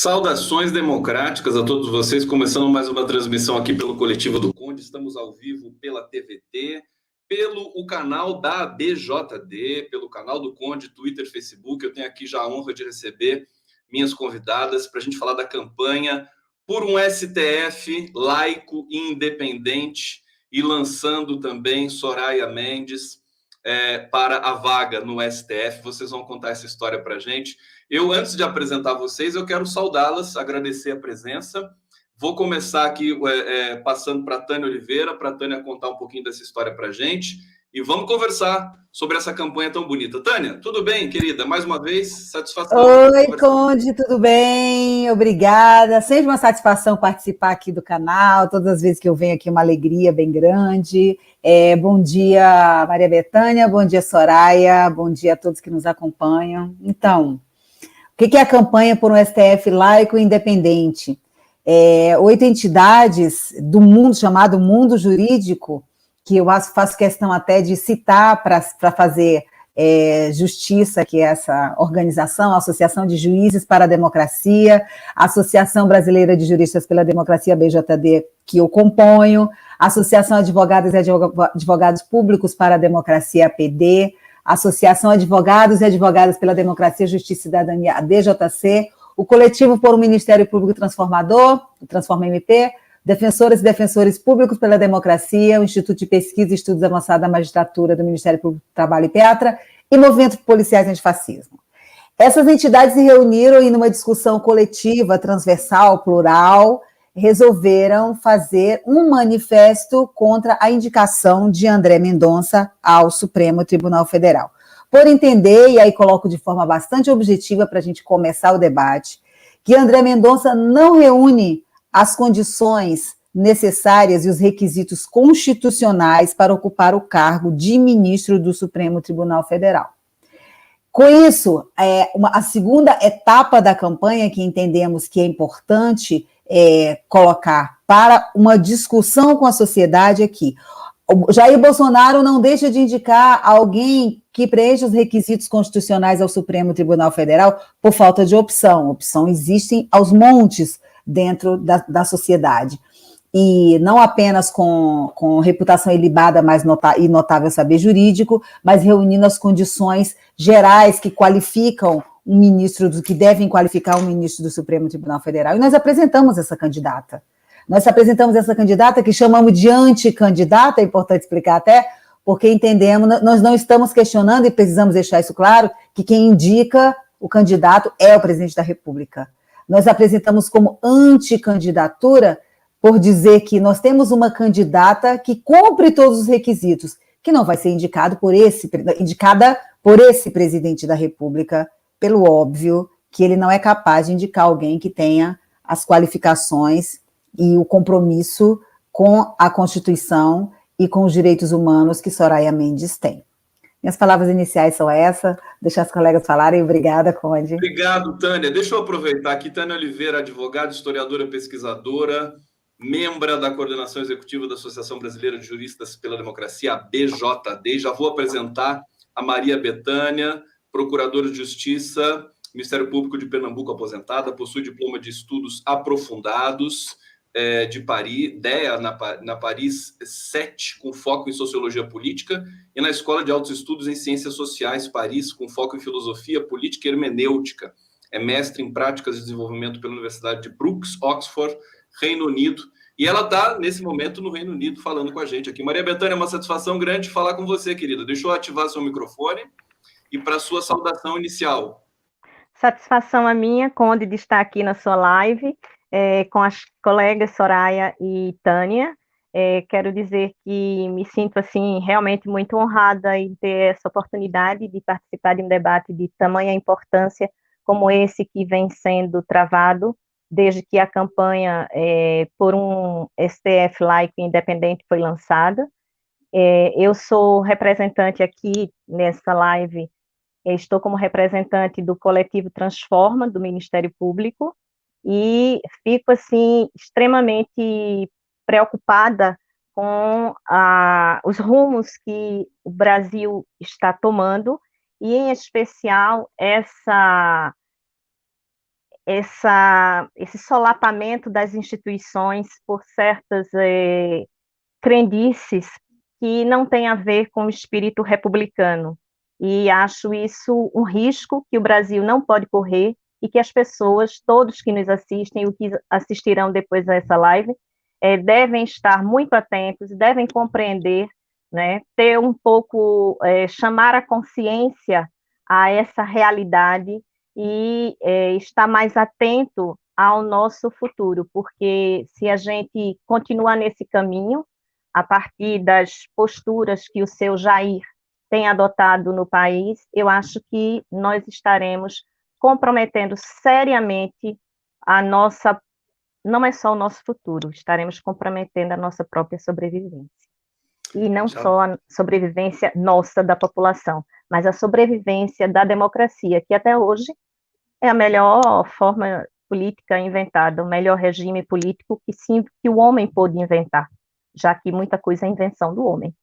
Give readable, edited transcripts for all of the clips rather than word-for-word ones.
Saudações democráticas a todos vocês, começando mais uma transmissão aqui pelo Coletivo do Conde. Estamos ao vivo pela TVT, pelo o canal da BJD, pelo canal do Conde, Twitter, Facebook. Eu tenho aqui já a honra de receber minhas convidadas para a gente falar da campanha por um STF laico e independente, e lançando também Soraya Mendes para a vaga no STF. Vocês vão contar essa história para a gente. Antes de apresentar vocês, eu quero saudá-las, agradecer a presença. Vou começar aqui passando para a Tânia Oliveira, para a Tânia contar um pouquinho dessa história para a gente. E vamos conversar sobre essa campanha tão bonita. Tânia, tudo bem, querida? Mais uma vez, satisfação. Oi, Conde, tudo bem? Obrigada. Sempre uma satisfação participar aqui do canal. Todas as vezes que eu venho aqui, uma alegria bem grande. Bom dia, Maria Bethânia. Bom dia, Soraya. Bom dia a todos que nos acompanham. Então, o que é a campanha por um STF laico e independente? 8 entidades do mundo, chamado mundo jurídico, que eu faço questão até de citar para fazer justiça, que é essa organização, a Associação de Juízes para a Democracia, a Associação Brasileira de Juristas pela Democracia, BJD, que eu componho, a Associação Advogados e Advogados Públicos para a Democracia, APD, Associação Advogados e Advogadas pela Democracia, Justiça e Cidadania, a DJC, o Coletivo por um Ministério Público Transformador, o Transforma MP, Defensoras e Defensores Públicos pela Democracia, o Instituto de Pesquisa e Estudos Avançados da Magistratura do Ministério Público do Trabalho, IPEATRA, e Movimento Policiais Antifascismo. Essas entidades se reuniram e, numa discussão coletiva, transversal, plural, resolveram fazer um manifesto contra a indicação de André Mendonça ao Supremo Tribunal Federal. Por entender, e aí coloco de forma bastante objetiva para a gente começar o debate, que André Mendonça não reúne as condições necessárias e os requisitos constitucionais para ocupar o cargo de ministro do Supremo Tribunal Federal. Com isso, a segunda etapa da campanha, que entendemos que é importante colocar para uma discussão com a sociedade aqui, o Jair Bolsonaro não deixa de indicar alguém que preencha os requisitos constitucionais ao Supremo Tribunal Federal por falta de opção. Opção existem aos montes dentro da sociedade. E não apenas com reputação ilibada e notável saber jurídico, mas reunindo as condições gerais que qualificam um ministro, que devem qualificar um ministro do Supremo Tribunal Federal. E nós apresentamos essa candidata. Que chamamos de anticandidata, é importante explicar até, porque entendemos, nós não estamos questionando, e precisamos deixar isso claro, que quem indica o candidato é o presidente da República. Nós apresentamos como anticandidatura por dizer que nós temos uma candidata que cumpre todos os requisitos, que não vai ser indicada por esse presidente da República, pelo óbvio que ele não é capaz de indicar alguém que tenha as qualificações e o compromisso com a Constituição e com os direitos humanos que Soraya Mendes tem. Minhas palavras iniciais são essas, deixar os colegas falarem. Obrigada, Conde. Obrigado, Tânia. Deixa eu aproveitar aqui, Tânia Oliveira, advogada, historiadora, pesquisadora, membro da coordenação executiva da Associação Brasileira de Juristas pela Democracia, a BJD. Já vou apresentar a Maria Bethânia, procuradora de Justiça, Ministério Público de Pernambuco, aposentada, possui diploma de estudos aprofundados de Paris, DEA, na Paris 7, com foco em Sociologia Política, e na Escola de Altos Estudos em Ciências Sociais, Paris, com foco em Filosofia Política e Hermenêutica. É mestre em Práticas de Desenvolvimento pela Universidade de Brooks, Oxford, Reino Unido, e ela está, nesse momento, no Reino Unido, falando com a gente aqui. Maria Bethânia, é uma satisfação grande falar com você, querida. Deixa eu ativar seu microfone e para a sua saudação inicial. Satisfação a minha, Conde, de estar aqui na sua live, com as colegas Soraya e Tânia. Quero dizer que me sinto, assim, realmente muito honrada em ter essa oportunidade de participar de um debate de tamanha importância como esse que vem sendo travado desde que a campanha por um STF laico e independente foi lançada. Eu sou representante aqui nessa live, estou como representante do coletivo Transforma, do Ministério Público, e fico, assim, extremamente preocupada com os rumos que o Brasil está tomando, e, em especial, esse solapamento das instituições por certas crendices que não tem a ver com o espírito republicano. E acho isso um risco que o Brasil não pode correr e que as pessoas, todos que nos assistem e que assistirão depois dessa live, devem estar muito atentos, devem compreender, né, ter um pouco, chamar a consciência a essa realidade e estar mais atento ao nosso futuro, porque se a gente continuar nesse caminho, a partir das posturas que o seu Jair tem adotado no país, eu acho que nós estaremos comprometendo seriamente não é só o nosso futuro, estaremos comprometendo a nossa própria sobrevivência. E não só a sobrevivência nossa da população, mas a sobrevivência da democracia, que até hoje é a melhor forma política inventada, o melhor regime político que o homem pôde inventar, já que muita coisa é invenção do homem.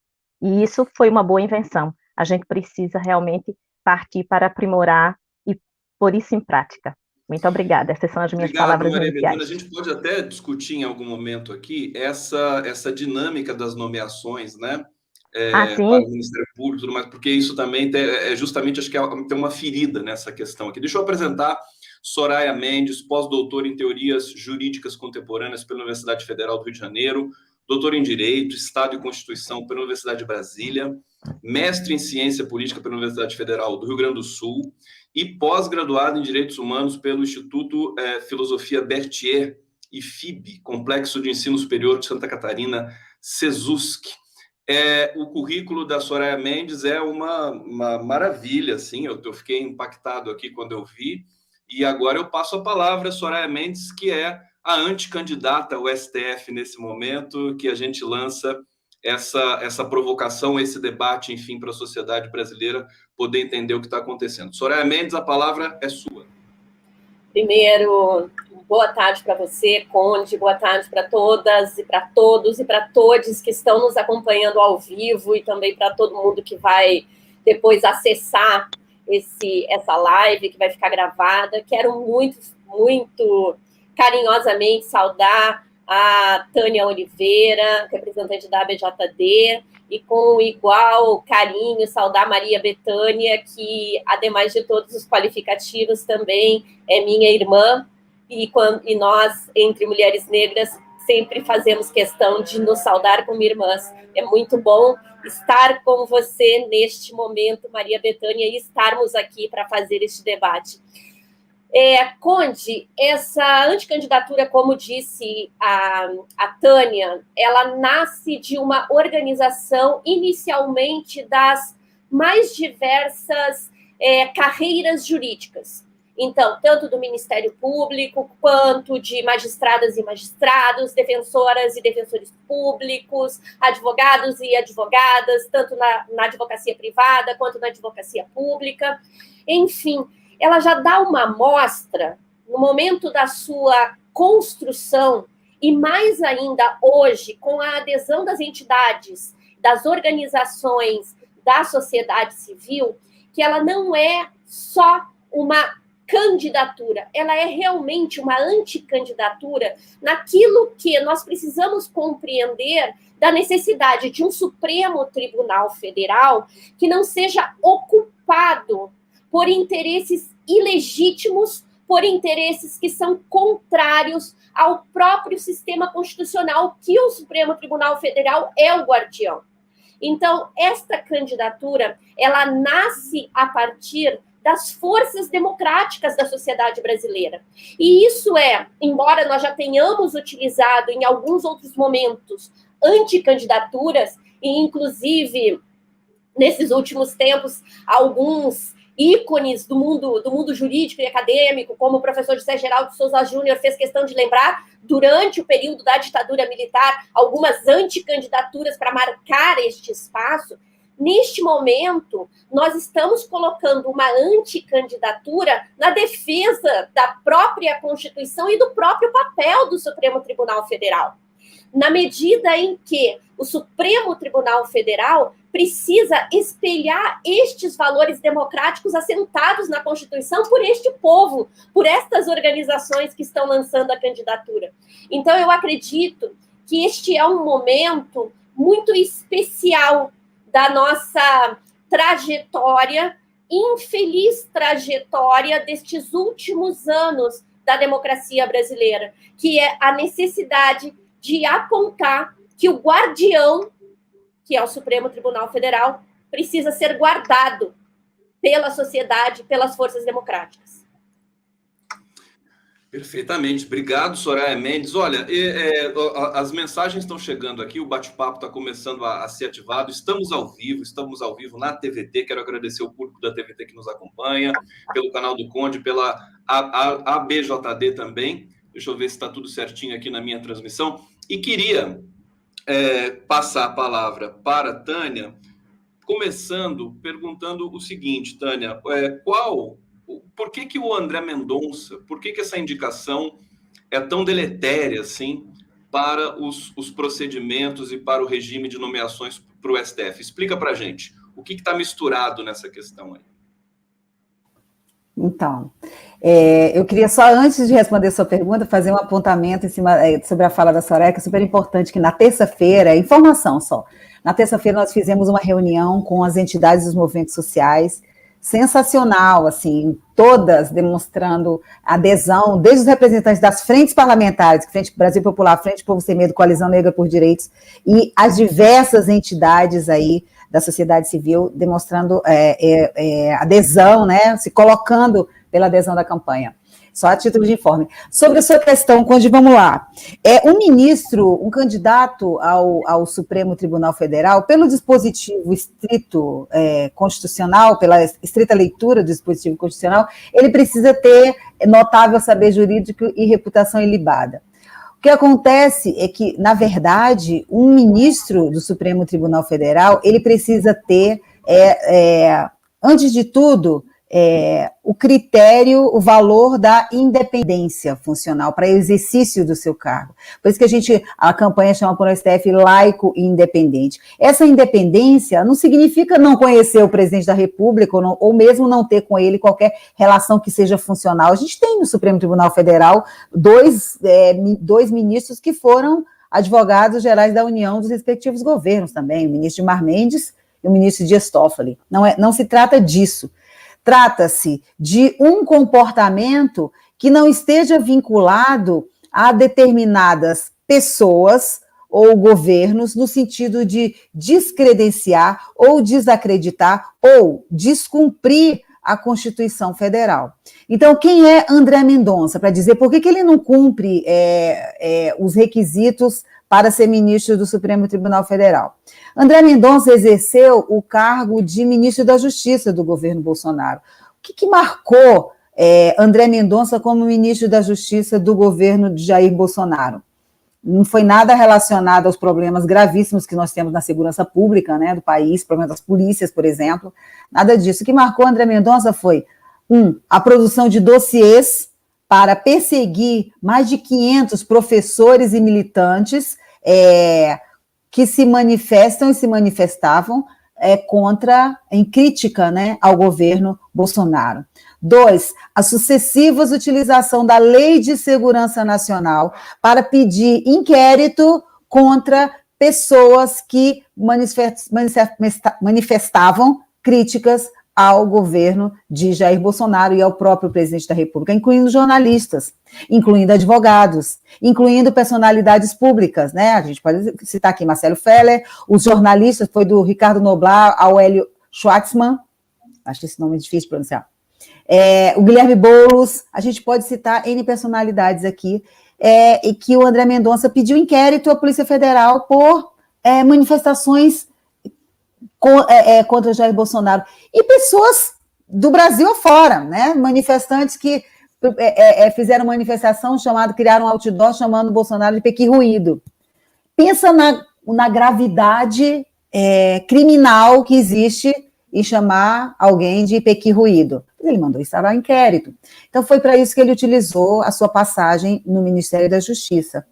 E isso foi uma boa invenção. A gente precisa realmente partir para aprimorar e pôr isso em prática. Muito obrigada. Essas são as minhas palavras iniciais. A gente pode até discutir em algum momento aqui essa dinâmica das nomeações, né? Para o Ministério Público e tudo mais, porque isso também justamente, acho que tem uma ferida nessa questão aqui. Deixa eu apresentar Soraya Mendes, pós-doutora em Teorias Jurídicas Contemporâneas pela Universidade Federal do Rio de Janeiro, doutora em Direito, Estado e Constituição pela Universidade de Brasília, mestre em Ciência Política pela Universidade Federal do Rio Grande do Sul e pós-graduada em Direitos Humanos pelo Instituto Filosofia Berthier e FIB, Complexo de Ensino Superior de Santa Catarina, CESUSC. O currículo da Soraya Mendes é uma maravilha, assim, eu fiquei impactado aqui quando eu vi, e agora eu passo a palavra a Soraya Mendes, que é a anticandidata ao STF nesse momento, que a gente lança essa provocação, esse debate, enfim, para a sociedade brasileira poder entender o que está acontecendo. Soraya Mendes, a palavra é sua. Primeiro, boa tarde para você, Conde, boa tarde para todas e para todos e para todos que estão nos acompanhando ao vivo e também para todo mundo que vai depois acessar essa live, que vai ficar gravada. Quero muito, muito carinhosamente saudar a Tânia Oliveira, representante da ABJD, e com igual carinho saudar a Maria Bethânia, que, ademais de todos os qualificativos, também é minha irmã, e nós, entre mulheres negras, sempre fazemos questão de nos saudar como irmãs. É muito bom estar com você neste momento, Maria Bethânia, e estarmos aqui para fazer este debate. Conde, essa anticandidatura, como disse a Tânia, ela nasce de uma organização inicialmente das mais diversas carreiras jurídicas. Então, tanto do Ministério Público, quanto de magistradas e magistrados, defensoras e defensores públicos, advogados e advogadas, tanto na advocacia privada quanto na advocacia pública. Enfim, ela já dá uma amostra, no momento da sua construção, e mais ainda hoje, com a adesão das entidades, das organizações, da sociedade civil, que ela não é só uma candidatura, ela é realmente uma anticandidatura naquilo que nós precisamos compreender da necessidade de um Supremo Tribunal Federal que não seja ocupado por interesses ilegítimos, por interesses que são contrários ao próprio sistema constitucional, que o Supremo Tribunal Federal é o guardião. Então, esta candidatura, ela nasce a partir das forças democráticas da sociedade brasileira. E isso embora nós já tenhamos utilizado em alguns outros momentos anticandidaturas, e inclusive, nesses últimos tempos, alguns ícones do mundo jurídico e acadêmico, como o professor José Geraldo Souza Júnior fez questão de lembrar, durante o período da ditadura militar, algumas anticandidaturas para marcar este espaço. Neste momento, nós estamos colocando uma anticandidatura na defesa da própria Constituição e do próprio papel do Supremo Tribunal Federal. na medida em que o Supremo Tribunal Federal precisa espelhar estes valores democráticos assentados na Constituição por este povo, por estas organizações que estão lançando a candidatura. Então, eu acredito que este é um momento muito especial da nossa trajetória, infeliz trajetória destes últimos anos da democracia brasileira, que é a necessidade de apontar que o guardião, que é o Supremo Tribunal Federal, precisa ser guardado pela sociedade, pelas forças democráticas. Perfeitamente. Obrigado, Soraya Mendes. Olha, as mensagens estão chegando aqui, o bate-papo está começando a ser ativado. Estamos ao vivo na TVT. Quero agradecer o público da TVT que nos acompanha, pelo canal do Conde, pela ABJD também. Deixa eu ver se está tudo certinho aqui na minha transmissão. E queria passar a palavra para a Tânia, começando perguntando o seguinte, Tânia, por que o André Mendonça, por que essa indicação é tão deletéria assim para os procedimentos e para o regime de nomeações para o STF? Explica para a gente o que está misturado nessa questão aí. Então, eu queria só, antes de responder sua pergunta, fazer um apontamento em cima, sobre a fala da Soraya, que é super importante, que na terça-feira, informação só, na terça-feira nós fizemos uma reunião com as entidades dos movimentos sociais, sensacional, assim, todas demonstrando adesão, desde os representantes das frentes parlamentares, Frente Brasil Popular, Frente Povo Sem Medo, Coalizão Negra por Direitos, e as diversas entidades aí da sociedade civil demonstrando adesão, né, se colocando pela adesão da campanha. Só a título de informe. Sobre a sua questão, Conde, vamos lá. Um candidato ao Supremo Tribunal Federal, pelo dispositivo estrito constitucional, pela estrita leitura do dispositivo constitucional, ele precisa ter notável saber jurídico e reputação ilibada. O que acontece é que, na verdade, um ministro do Supremo Tribunal Federal, ele precisa ter, antes de tudo, o critério, o valor da independência funcional para exercício do seu cargo. Por isso que a campanha chama por um STF laico e independente. Essa independência não significa não conhecer o presidente da República ou mesmo não ter com ele qualquer relação que seja funcional. A gente tem no Supremo Tribunal Federal dois ministros que foram advogados gerais da União dos respectivos governos também, o ministro Gilmar Mendes e o ministro Dias Toffoli. Não se trata disso. Trata-se de um comportamento que não esteja vinculado a determinadas pessoas ou governos no sentido de descredenciar ou desacreditar ou descumprir a Constituição Federal. Então, quem é André Mendonça? Para dizer por que ele não cumpre os requisitos para ser ministro do Supremo Tribunal Federal. André Mendonça exerceu o cargo de ministro da Justiça do governo Bolsonaro. O que marcou André Mendonça como ministro da Justiça do governo de Jair Bolsonaro? Não foi nada relacionado aos problemas gravíssimos que nós temos na segurança pública, né, do país, problemas das polícias, por exemplo, nada disso. O que marcou André Mendonça foi, a produção de dossiês para perseguir mais de 500 professores e militantes que se manifestam e se manifestavam em crítica, né, ao governo Bolsonaro. 2, a sucessiva utilização da Lei de Segurança Nacional para pedir inquérito contra pessoas que manifestavam críticas ao governo de Jair Bolsonaro e ao próprio presidente da República, incluindo jornalistas, incluindo advogados, incluindo personalidades públicas, né? A gente pode citar aqui Marcelo Feller, os jornalistas, foi do Ricardo Noblar ao Hélio Schwartzman, acho que esse nome é difícil de pronunciar, o Guilherme Boulos, a gente pode citar N personalidades aqui, e que o André Mendonça pediu inquérito à Polícia Federal por manifestações contra Jair Bolsonaro. E pessoas do Brasil afora, né? Manifestantes que fizeram manifestação, criaram um outdoor chamando o Bolsonaro de Pequi Ruído. Pensa na gravidade criminal que existe em chamar alguém de Pequi Ruído. Ele mandou instaurar um inquérito. Então, foi para isso que ele utilizou a sua passagem no Ministério da Justiça,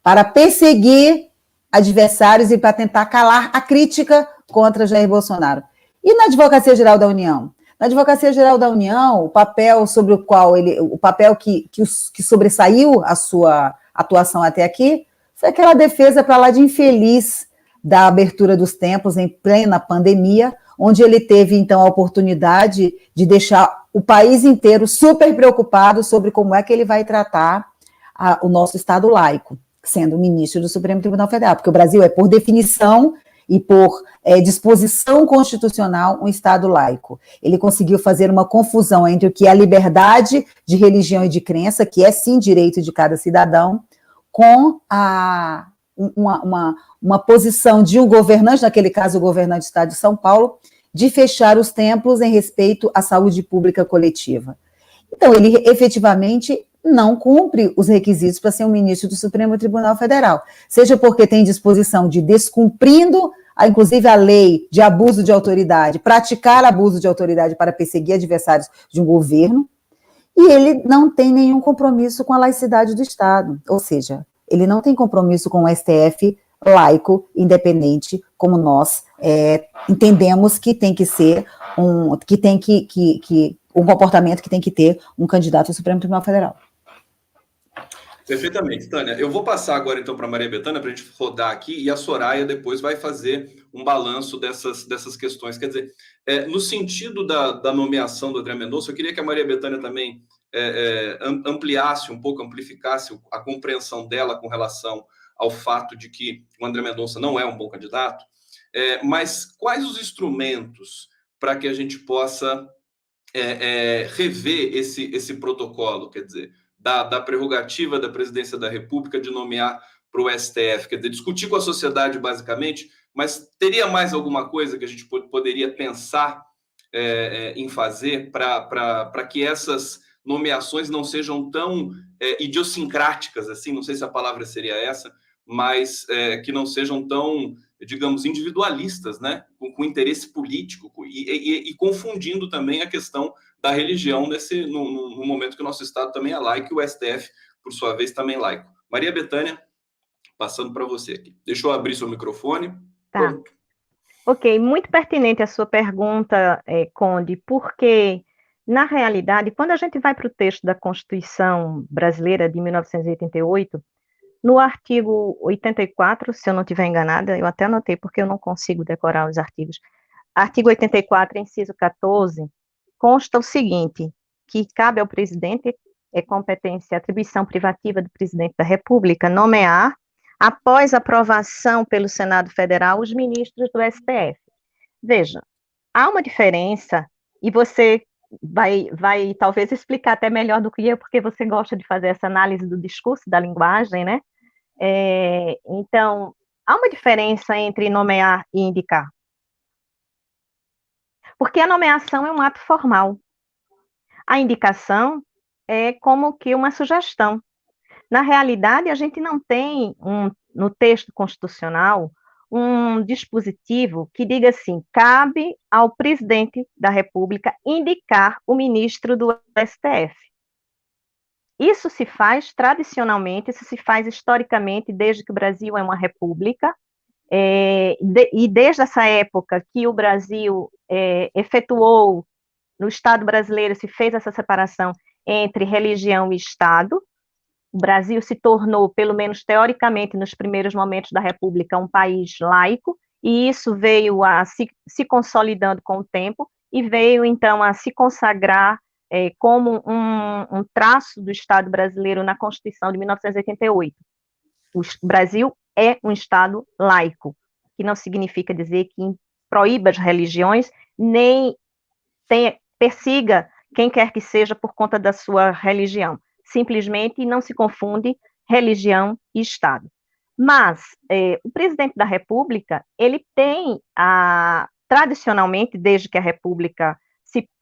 para perseguir adversários e para tentar calar a crítica contra Jair Bolsonaro. E na Advocacia Geral da União? Na Advocacia Geral da União, o papel sobre o qual o papel que sobressaiu a sua atuação até aqui foi aquela defesa para lá de infeliz da abertura dos templos em plena pandemia, onde ele teve, então, a oportunidade de deixar o país inteiro super preocupado sobre como é que ele vai tratar o nosso Estado laico, sendo ministro do Supremo Tribunal Federal, porque o Brasil é, por definição e por disposição constitucional, um Estado laico. Ele conseguiu fazer uma confusão entre o que é a liberdade de religião e de crença, que é, sim, direito de cada cidadão, com uma posição de um governante, naquele caso o governante do Estado de São Paulo, de fechar os templos em respeito à saúde pública coletiva. Então, ele efetivamente não cumpre os requisitos para ser um ministro do Supremo Tribunal Federal, seja porque tem disposição de, descumprindo, inclusive a lei de abuso de autoridade, praticar abuso de autoridade para perseguir adversários de um governo, e ele não tem nenhum compromisso com a laicidade do Estado, ou seja, ele não tem compromisso com o STF laico, independente, como nós entendemos que tem que ser um comportamento que tem que ter um candidato ao Supremo Tribunal Federal. Perfeitamente, Tânia. Eu vou passar agora, então, para a Maria Bethânia, para a gente rodar aqui, e a Soraya depois vai fazer um balanço dessas questões. Quer dizer, no sentido da nomeação do André Mendonça, eu queria que a Maria Bethânia também ampliasse um pouco, amplificasse a compreensão dela com relação ao fato de que o André Mendonça não é um bom candidato, mas quais os instrumentos para que a gente possa rever esse protocolo, quer dizer, da prerrogativa da presidência da República de nomear para o STF, quer dizer, discutir com a sociedade, basicamente, mas teria mais alguma coisa que a gente poderia pensar em fazer para que essas nomeações não sejam tão idiosincráticas, assim, não sei se a palavra seria essa, mas que não sejam tão, digamos, individualistas, né, com interesse político e confundindo também a questão da religião no momento que o nosso Estado também é laico e o STF, por sua vez, também é laico. Maria Bethânia, passando para você aqui. Deixa eu abrir seu microfone. Tá. Pronto. Ok, muito pertinente a sua pergunta, Conde, porque, na realidade, quando a gente vai para o texto da Constituição Brasileira de 1988, no artigo 84, se eu não estiver enganada, eu até anotei porque eu não consigo decorar os artigos, artigo 84, inciso 14, consta o seguinte, que cabe ao presidente, competência, atribuição privativa do presidente da República, nomear, após aprovação pelo Senado Federal, os ministros do STF. Veja, há uma diferença, e você vai talvez explicar até melhor do que eu, porque você gosta de fazer essa análise do discurso, da linguagem, né? Então, há uma diferença entre nomear e indicar. Porque a nomeação é um ato formal. A indicação é como que uma sugestão. Na realidade, a gente não tem, no texto constitucional, um dispositivo que diga assim, cabe ao presidente da República indicar o ministro do STF. Isso se faz tradicionalmente, isso se faz historicamente, desde que o Brasil é uma república, e desde essa época que o Brasil efetuou, no Estado brasileiro se fez essa separação entre religião e Estado, o Brasil se tornou, pelo menos teoricamente, nos primeiros momentos da República, um país laico, e isso veio a se consolidando com o tempo, e veio, então, a se consagrar como um traço do Estado brasileiro na Constituição de 1988. O Brasil é um Estado laico, que não significa dizer que proíba as religiões, nem persiga quem quer que seja por conta da sua religião. Simplesmente não se confunde religião e Estado. Mas o presidente da República, ele tem, tradicionalmente, desde que a República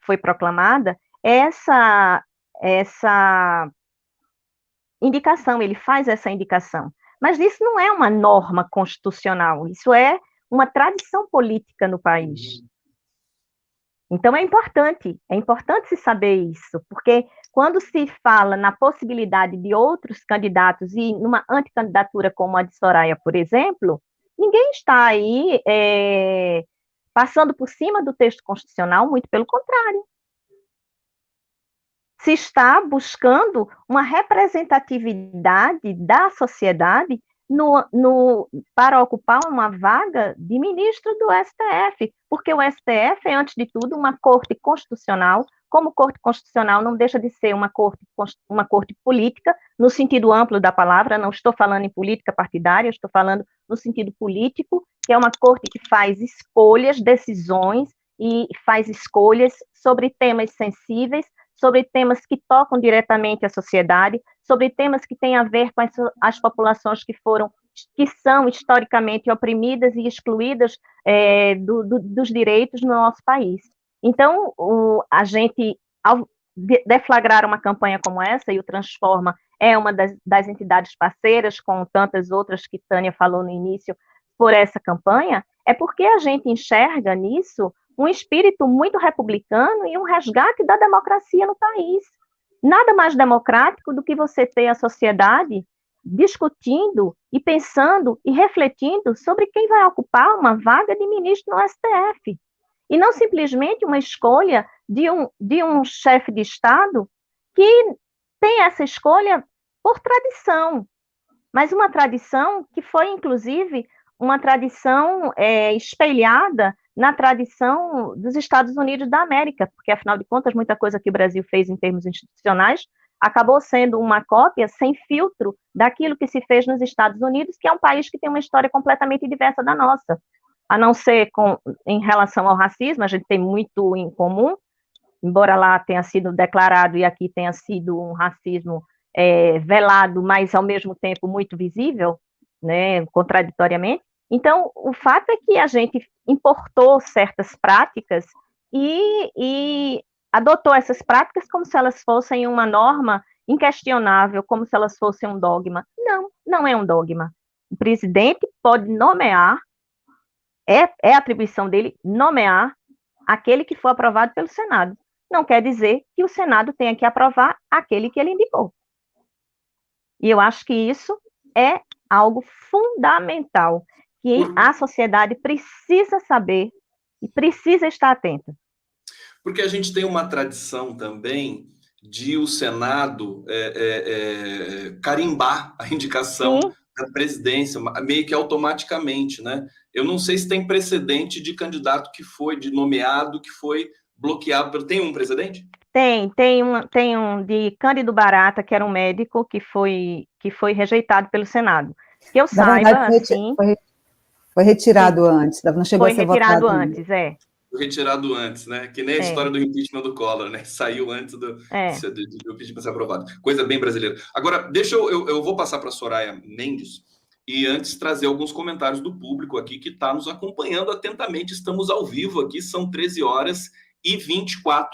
foi proclamada, essa indicação, ele faz essa indicação. Mas isso não é uma norma constitucional, isso é uma tradição política no país. Então, é importante se saber isso, porque quando se fala na possibilidade de outros candidatos e numa anticandidatura como a de Soraya, por exemplo, ninguém está aí passando por cima do texto constitucional, muito pelo contrário. Se está buscando uma representatividade da sociedade para ocupar uma vaga de ministro do STF, porque o STF é, antes de tudo, uma corte constitucional. Como corte constitucional, não deixa de ser uma corte política, no sentido amplo da palavra. Não estou falando em política partidária, estou falando no sentido político, que é uma corte que faz escolhas, decisões, e faz escolhas sobre temas sensíveis, sobre temas que tocam diretamente a sociedade, sobre temas que têm a ver com as populações que são historicamente oprimidas e excluídas dos direitos no nosso país. Então, a gente, ao deflagrar uma campanha como essa, e o Transforma é uma das entidades parceiras, com tantas outras que Tânia falou no início, por essa campanha, é porque a gente enxerga nisso um espírito muito republicano e um resgate da democracia no país. Nada mais democrático do que você ter a sociedade discutindo e pensando e refletindo sobre quem vai ocupar uma vaga de ministro no STF. E não simplesmente uma escolha de um chefe de Estado que tem essa escolha por tradição, mas uma tradição que foi, inclusive, uma tradição espelhada na tradição dos Estados Unidos da América, porque, afinal de contas, muita coisa que o Brasil fez em termos institucionais acabou sendo uma cópia sem filtro daquilo que se fez nos Estados Unidos, que é um país que tem uma história completamente diversa da nossa. A não ser em relação ao racismo, a gente tem muito em comum, embora lá tenha sido declarado e aqui tenha sido um racismo velado, mas, ao mesmo tempo, muito visível, né, contraditoriamente. Então, o fato é que a gente importou certas práticas e adotou essas práticas como se elas fossem uma norma inquestionável, como se elas fossem um dogma. Não, não é um dogma. O presidente pode nomear, é atribuição dele nomear aquele que for aprovado pelo Senado. Não quer dizer que o Senado tenha que aprovar aquele que ele indicou. E eu acho que isso é algo fundamental, que a sociedade precisa saber e precisa estar atenta. Porque a gente tem uma tradição também de o Senado carimbar a indicação da presidência, meio que automaticamente, né? Eu não sei se tem precedente de candidato de nomeado que foi bloqueado. Tem um precedente? Tem um de Cândido Barata, que era um médico que foi rejeitado pelo Senado. Que eu saiba, verdade, assim... Foi retirado ante, não chegou a ser votado. Foi retirado antes, Foi retirado antes, né? Que nem a história do impeachment do Collor, né? Saiu antes do impeachment ser aprovado. Coisa bem brasileira. Agora, eu vou passar para a Soraya Mendes e antes trazer alguns comentários do público aqui que está nos acompanhando atentamente. Estamos ao vivo aqui, são 13h24.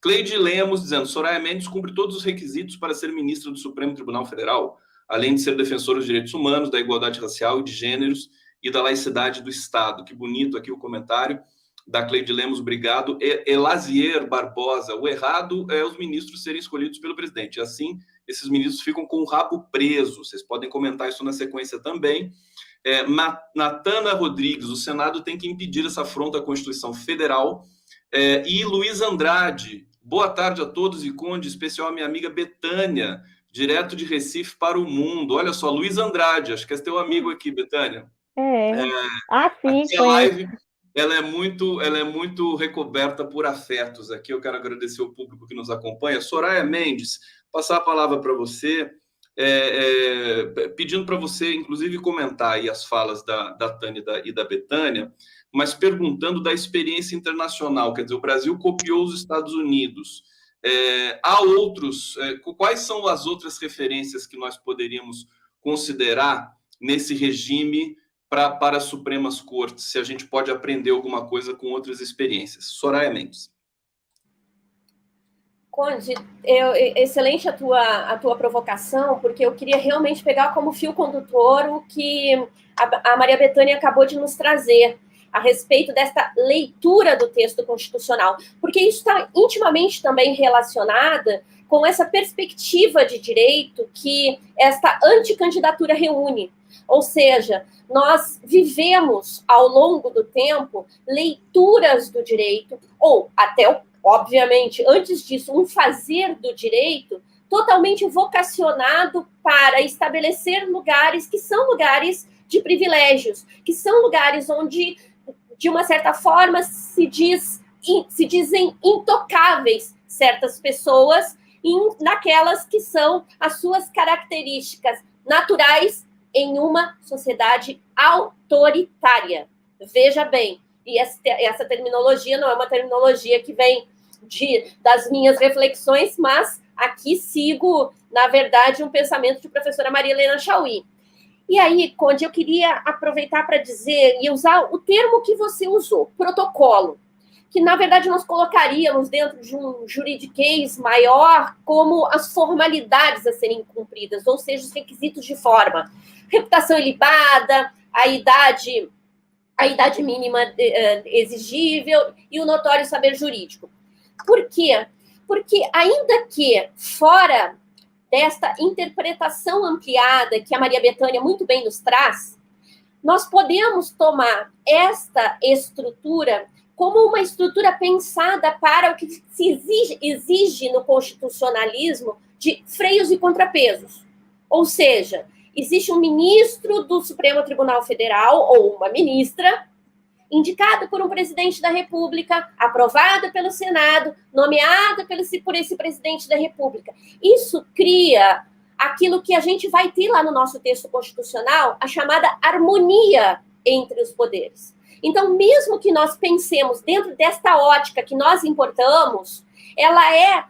Cleide Lemos dizendo: Soraya Mendes cumpre todos os requisitos para ser ministra do Supremo Tribunal Federal, além de ser defensora dos direitos humanos, da igualdade racial e de gêneros e da laicidade do Estado. Que bonito aqui o comentário da Cleide Lemos, obrigado. Elazier Barbosa: o errado é os ministros serem escolhidos pelo presidente. Assim, esses ministros ficam com o rabo preso. Vocês podem comentar isso na sequência também. Natana Rodrigues: o Senado tem que impedir essa afronta à Constituição Federal. E Luiz Andrade: boa tarde a todos e Conde, especial a minha amiga Betânia, direto de Recife para o mundo. Olha só, Luiz Andrade, acho que é teu amigo aqui, Betânia. Sim, a live, ela é muito recoberta por afetos. Aqui eu quero agradecer o público que nos acompanha. Soraya Mendes, passar a palavra para você, pedindo para você, inclusive, comentar aí as falas da Tânia e da Betânia, mas perguntando da experiência internacional. Quer dizer, o Brasil copiou os Estados Unidos. Há outros... quais são as outras referências que nós poderíamos considerar nesse regime para as Supremas Cortes, se a gente pode aprender alguma coisa com outras experiências? Soraya Mendes. Conde, excelente a tua provocação, porque eu queria realmente pegar como fio condutor o que a Maria Bethânia acabou de nos trazer. a respeito desta leitura do texto constitucional, porque isso está intimamente também relacionada com essa perspectiva de direito que esta anticandidatura reúne. Ou seja, nós vivemos, ao longo do tempo, leituras do direito, ou até, obviamente, antes disso, um fazer do direito totalmente vocacionado para estabelecer lugares que são lugares de privilégios, que são lugares onde, de uma certa forma, se dizem intocáveis certas pessoas naquelas que são as suas características naturais em uma sociedade autoritária. Veja bem, e essa terminologia não é uma terminologia que vem das minhas reflexões, mas aqui sigo, na verdade, um pensamento de professora Maria Helena Chauí. E aí, Conde, eu queria aproveitar para dizer e usar o termo que você usou, protocolo, que, na verdade, nós colocaríamos dentro de um juridiquês maior como as formalidades a serem cumpridas, ou seja, os requisitos de forma. Reputação ilibada, a idade mínima exigível e o notório saber jurídico. Por quê? Porque, ainda que fora desta interpretação ampliada que a Maria Bethânia muito bem nos traz, nós podemos tomar esta estrutura como uma estrutura pensada para o que se exige no constitucionalismo de freios e contrapesos. Ou seja, existe um ministro do Supremo Tribunal Federal, ou uma ministra, indicado por um presidente da República, aprovado pelo Senado, nomeado por esse presidente da República. Isso cria aquilo que a gente vai ter lá no nosso texto constitucional, a chamada harmonia entre os poderes. Então, mesmo que nós pensemos dentro desta ótica que nós importamos, ela é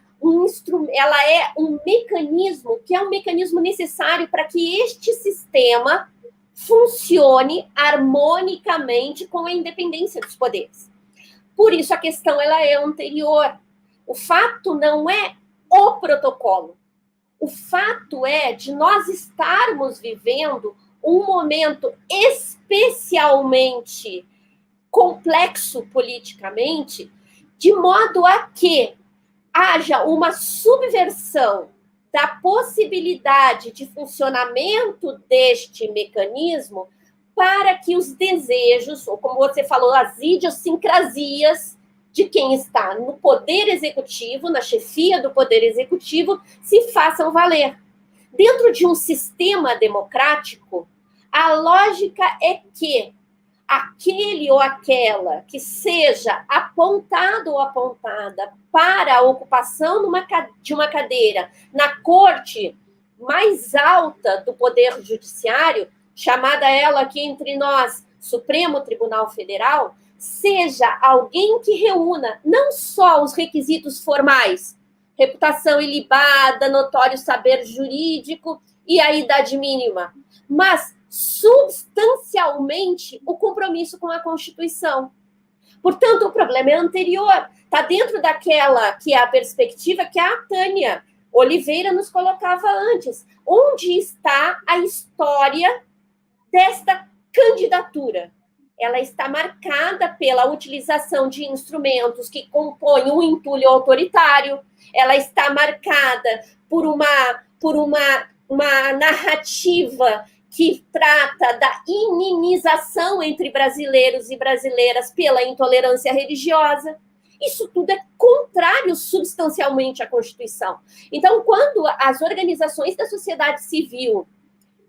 um mecanismo que é um mecanismo necessário para que este sistema funcione harmonicamente com a independência dos poderes. Por isso, a questão ela é anterior. O fato não é o protocolo. O fato é de nós estarmos vivendo um momento especialmente complexo politicamente, de modo a que haja uma subversão da possibilidade de funcionamento deste mecanismo para que os desejos, ou como você falou, as idiosincrasias de quem está no poder executivo, na chefia do poder executivo, se façam valer. Dentro de um sistema democrático, a lógica é que aquele ou aquela que seja apontado ou apontada para a ocupação de uma cadeira na corte mais alta do Poder Judiciário, chamada ela aqui entre nós, Supremo Tribunal Federal, seja alguém que reúna não só os requisitos formais, reputação ilibada, notório saber jurídico e a idade mínima, mas substancialmente o compromisso com a Constituição. Portanto, o problema é anterior, está dentro daquela que é a perspectiva que a Tânia Oliveira nos colocava antes. Onde está a história desta candidatura? Ela está marcada pela utilização de instrumentos que compõem um entulho autoritário, ela está marcada por uma narrativa que trata da inimização entre brasileiros e brasileiras pela intolerância religiosa. Isso tudo é contrário substancialmente à Constituição. Então, quando as organizações da sociedade civil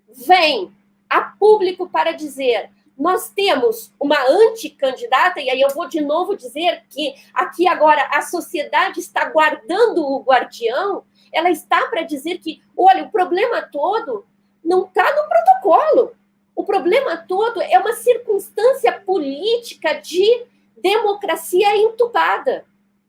vêm a público para dizer nós temos uma anticandidata, e aí eu vou de novo dizer que aqui agora a sociedade está guardando o guardião, ela está para dizer que, olha, o problema todo não está no protocolo. O problema todo é uma circunstância política de democracia entubada.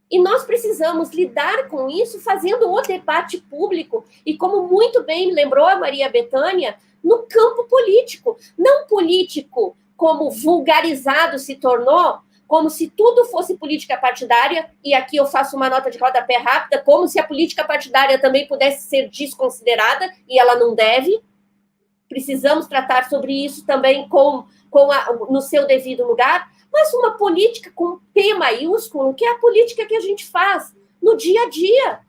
E nós precisamos lidar com isso fazendo o debate público. E como muito bem lembrou a Maria Bethânia, no campo político. Não político como vulgarizado se tornou, como se tudo fosse política partidária, e aqui eu faço uma nota de rodapé rápida, como se a política partidária também pudesse ser desconsiderada, e ela não deve. Precisamos tratar sobre isso também no seu devido lugar, mas uma política com P maiúsculo, que é a política que a gente faz no dia a dia,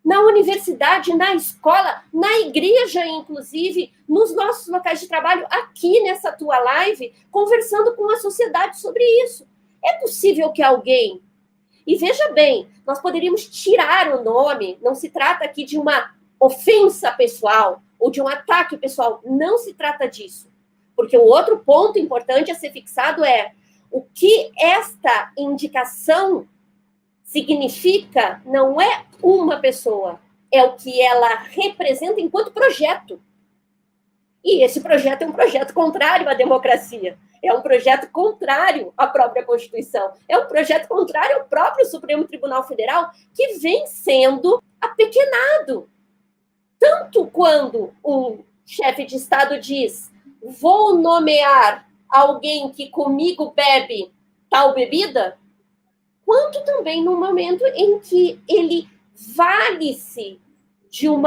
na universidade, na escola, na igreja, inclusive, nos nossos locais de trabalho, aqui nessa tua live, conversando com a sociedade sobre isso. É possível que alguém... E veja bem, nós poderíamos tirar o nome, não se trata aqui de uma ofensa pessoal ou de um ataque pessoal, não se trata disso. Porque o outro ponto importante a ser fixado é o que esta indicação significa não é uma pessoa, é o que ela representa enquanto projeto. E esse projeto é um projeto contrário à democracia, é um projeto contrário à própria Constituição, é um projeto contrário ao próprio Supremo Tribunal Federal, que vem sendo apequenado. Tanto quando um chefe de Estado diz: vou nomear alguém que comigo bebe tal bebida, quanto também no momento em que ele vale-se de um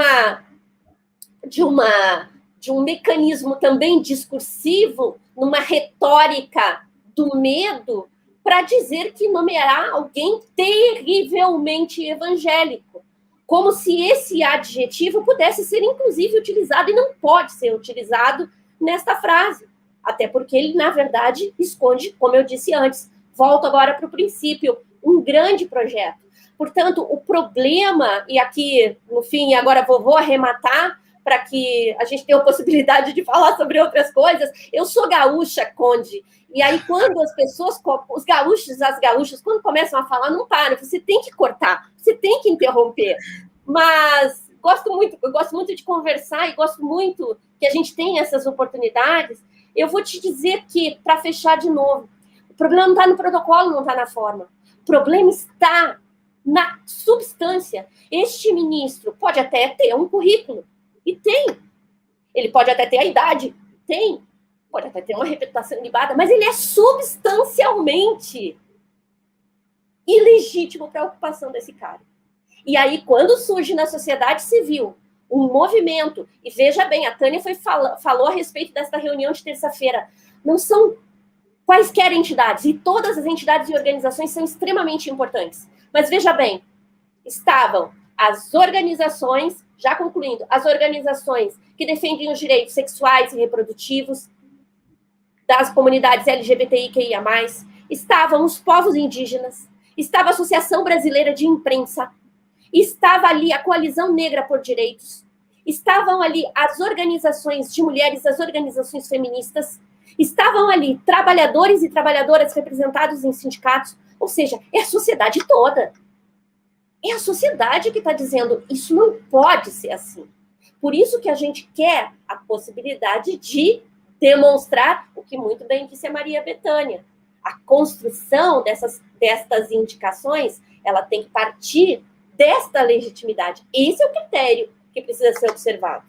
mecanismo também discursivo, numa retórica do medo, para dizer que nomeará alguém terrivelmente evangélico, como se esse adjetivo pudesse ser, inclusive, utilizado, e não pode ser utilizado nesta frase, até porque ele, na verdade, esconde, como eu disse antes, volto agora para o princípio, um grande projeto. Portanto, o problema, e aqui, no fim, agora vou arrematar, para que a gente tenha a possibilidade de falar sobre outras coisas. Eu sou gaúcha, Conde, e aí quando as pessoas, os gaúchos, as gaúchas, quando começam a falar, não param, você tem que cortar, você tem que interromper. Mas eu gosto muito de conversar e gosto muito que a gente tenha essas oportunidades. Eu vou te dizer que, para fechar de novo, o problema não está no protocolo, não está na forma. O problema está na substância. Este ministro pode até ter um currículo, e tem. Ele pode até ter a idade, tem. Pode até ter uma reputação ilibada, mas ele é substancialmente ilegítimo para a ocupação desse cargo. E aí, quando surge na sociedade civil um movimento, e veja bem, a Tânia falou a respeito dessa reunião de terça-feira, não são quaisquer entidades, e todas as entidades e organizações são extremamente importantes. Mas veja bem, estavam as organizações, já concluindo, as organizações que defendem os direitos sexuais e reprodutivos das comunidades LGBTIQIA+, estavam os povos indígenas, estava a Associação Brasileira de Imprensa, estava ali a Coalizão Negra por Direitos, estavam ali as organizações de mulheres, as organizações feministas, estavam ali trabalhadores e trabalhadoras representados em sindicatos, ou seja, é a sociedade toda. É a sociedade que está dizendo, isso não pode ser assim. Por isso que a gente quer a possibilidade de demonstrar o que muito bem disse a Maria Bethânia. A construção destas indicações, ela tem que partir desta legitimidade. Esse é o critério que precisa ser observado.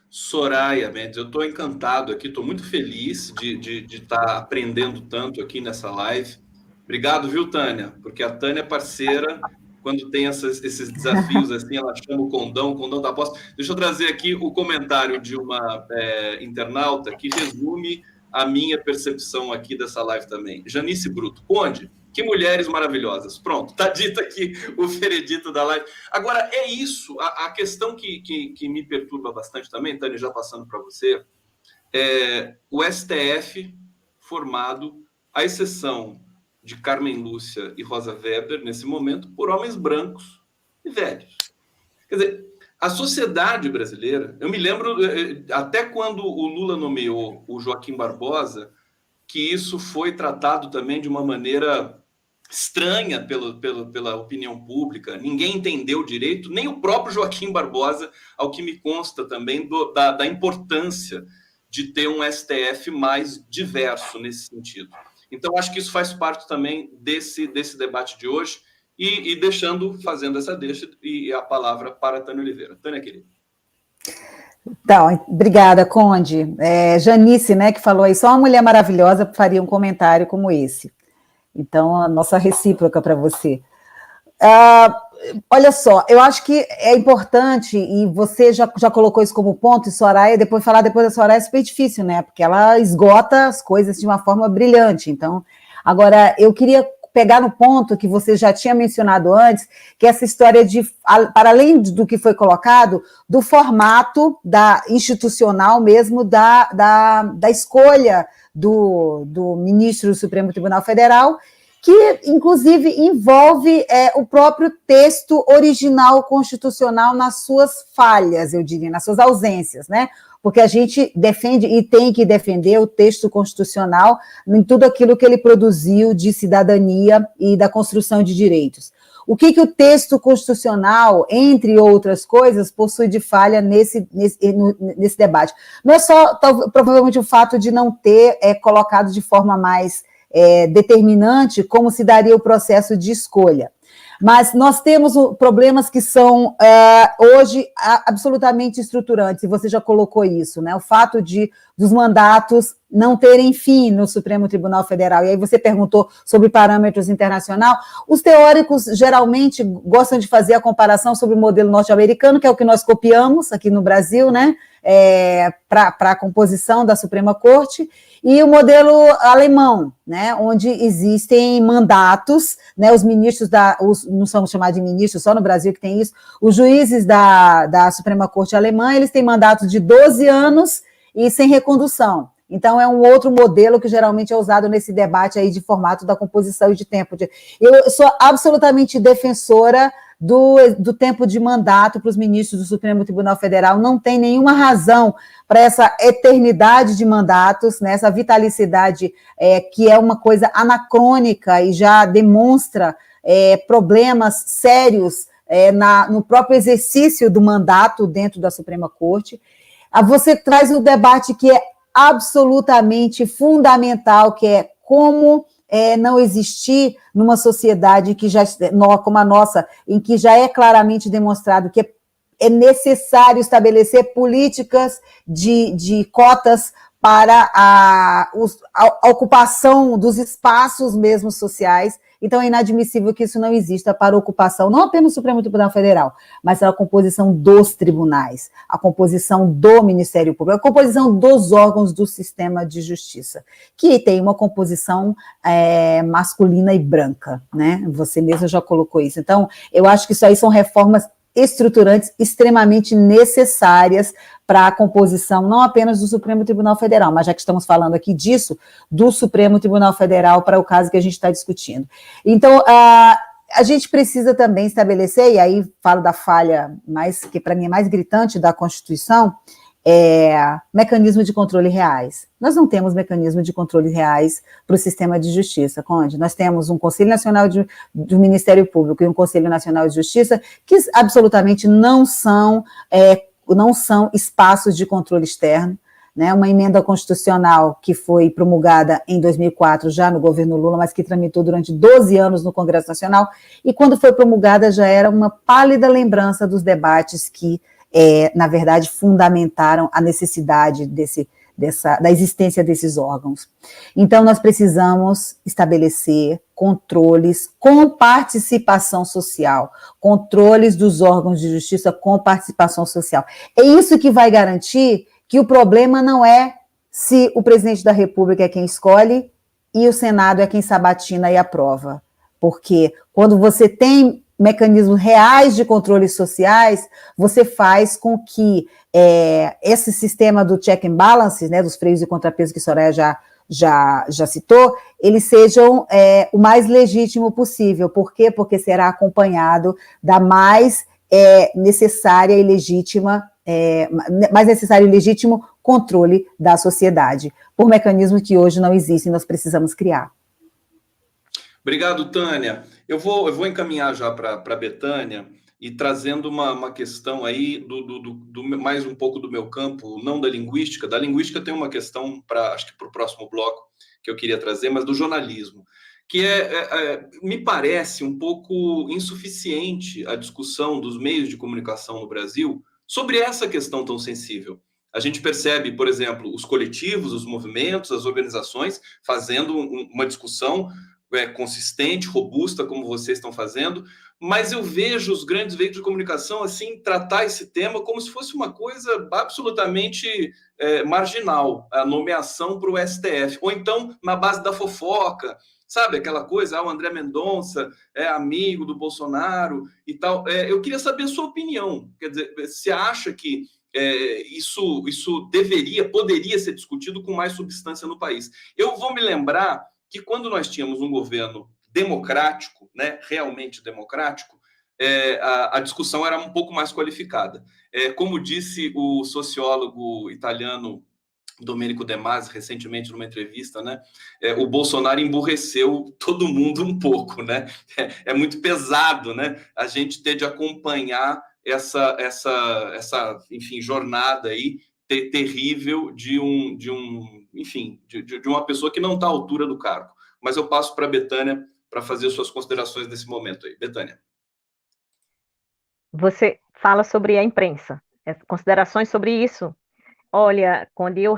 Soraya Mendes, eu estou encantado aqui, estou muito feliz de estar aprendendo tanto aqui nessa live. Obrigado, viu, Tânia? Porque a Tânia é parceira, quando tem esses desafios assim, ela chama o condão da aposta. Deixa eu trazer aqui o comentário de uma internauta que resume a minha percepção aqui dessa live também. Janice Bruto, Conde, que mulheres maravilhosas. Pronto, está dito aqui o veredito da live. Agora, é isso, a questão que me perturba bastante também, Tânia, já passando para você, é o STF formado, à exceção de Carmen Lúcia e Rosa Weber, nesse momento, por homens brancos e velhos. Quer dizer, a sociedade brasileira... Eu me lembro, até quando o Lula nomeou o Joaquim Barbosa, que isso foi tratado também de uma maneira estranha pela opinião pública. Ninguém entendeu direito, nem o próprio Joaquim Barbosa, ao que me consta também da importância de ter um STF mais diverso nesse sentido. Então, acho que isso faz parte também desse debate de hoje e fazendo essa deixa e a palavra para a Tânia Oliveira. Tânia, querida. Então, obrigada, Conde. Janice, né, que falou aí, só uma mulher maravilhosa faria um comentário como esse. Então, a nossa recíproca para você. olha só, eu acho que é importante, e você já colocou isso como ponto, e Soraya, falar depois da Soraya é super difícil, né? Porque ela esgota as coisas de uma forma brilhante. Então, agora, eu queria pegar no ponto que você já tinha mencionado antes, que é essa história de, para além do que foi colocado, do formato institucional mesmo, da escolha do ministro do Supremo Tribunal Federal, que, inclusive, envolve o próprio texto original constitucional nas suas falhas, eu diria, nas suas ausências, né? Porque a gente defende e tem que defender o texto constitucional em tudo aquilo que ele produziu de cidadania e da construção de direitos. O que o texto constitucional, entre outras coisas, possui de falha nesse debate? Não é só, provavelmente, o fato de não ter colocado de forma mais determinante como se daria o processo de escolha. Mas nós temos problemas que são, hoje, absolutamente estruturantes, e você já colocou isso, né? O fato dos mandatos não terem fim no Supremo Tribunal Federal. E aí você perguntou sobre parâmetros internacionais. Os teóricos geralmente gostam de fazer a comparação sobre o modelo norte-americano, que é o que nós copiamos aqui no Brasil, né? Para a composição da Suprema Corte, e o modelo alemão, né, onde existem mandatos, né, os ministros não são chamados de ministros, só no Brasil que tem isso, os juízes da Suprema Corte alemã, eles têm mandatos de 12 anos e sem recondução. Então, é um outro modelo que geralmente é usado nesse debate aí de formato da composição e de tempo. Eu sou absolutamente defensora do tempo de mandato para os ministros do Supremo Tribunal Federal. Não tem nenhuma razão para essa eternidade de mandatos, né, essa vitalicidade que é uma coisa anacrônica e já demonstra problemas sérios no próprio exercício do mandato dentro da Suprema Corte. Você traz um debate que é absolutamente fundamental, que é como não existir numa sociedade como a nossa, em que já é claramente demonstrado que é necessário estabelecer políticas de cotas para a ocupação dos espaços mesmo sociais. Então, é inadmissível que isso não exista para ocupação, não apenas do Supremo Tribunal Federal, mas a composição dos tribunais, a composição do Ministério Público, a composição dos órgãos do sistema de justiça, que tem uma composição masculina e branca, né? Você mesmo já colocou isso. Então, eu acho que isso aí são reformas estruturantes extremamente necessárias para a composição, não apenas do Supremo Tribunal Federal, mas já que estamos falando aqui disso, do Supremo Tribunal Federal para o caso que a gente está discutindo. Então, a gente precisa também estabelecer, e aí falo da falha que para mim é mais gritante da Constituição, mecanismo de controle reais. Nós não temos mecanismo de controle reais para o sistema de justiça, Conde. Nós temos um Conselho Nacional do Ministério Público e um Conselho Nacional de Justiça que absolutamente não são espaços de controle externo, né? Uma emenda constitucional que foi promulgada em 2004, já no governo Lula, mas que tramitou durante 12 anos no Congresso Nacional, e quando foi promulgada já era uma pálida lembrança dos debates que na verdade, fundamentaram a necessidade da existência desses órgãos. Então, nós precisamos estabelecer controles com participação social, controles dos órgãos de justiça com participação social. É isso que vai garantir que o problema não é se o presidente da República é quem escolhe e o Senado é quem sabatina e aprova. Porque quando você tem mecanismos reais de controles sociais, você faz com que esse sistema do check and balance, né, dos freios e contrapesos que a Soraya já citou, eles sejam o mais legítimo possível. Por quê? Porque será acompanhado da mais necessária e legítima, mais necessário e legítimo controle da sociedade, por mecanismos que hoje não existem, nós precisamos criar. Obrigado, Tânia. Eu vou encaminhar já para a Betânia e trazendo uma questão aí mais um pouco do meu campo, não da linguística. Da linguística tem uma questão, acho que para o próximo bloco, que eu queria trazer, mas do jornalismo, que me parece um pouco insuficiente a discussão dos meios de comunicação no Brasil sobre essa questão tão sensível. A gente percebe, por exemplo, os coletivos, os movimentos, as organizações fazendo uma discussão consistente, robusta, como vocês estão fazendo, mas eu vejo os grandes veículos de comunicação assim tratar esse tema como se fosse uma coisa absolutamente marginal, a nomeação para o STF, ou então na base da fofoca, sabe, aquela coisa, o André Mendonça é amigo do Bolsonaro e tal. Eu queria saber a sua opinião, quer dizer, você acha que isso poderia ser discutido com mais substância no país? Eu vou me lembrar que quando nós tínhamos um governo democrático, né, realmente democrático, a discussão era um pouco mais qualificada. Como disse o sociólogo italiano Domenico De Masi recentemente numa entrevista, né, o Bolsonaro emburreceu todo mundo um pouco, né? É muito pesado, né, a gente ter de acompanhar essa enfim, jornada aí terrível de uma pessoa que não está à altura do cargo. Mas eu passo para a Bethânia para fazer suas considerações nesse momento aí. Bethânia. Você fala sobre a imprensa, considerações sobre isso. Olha, Conde, eu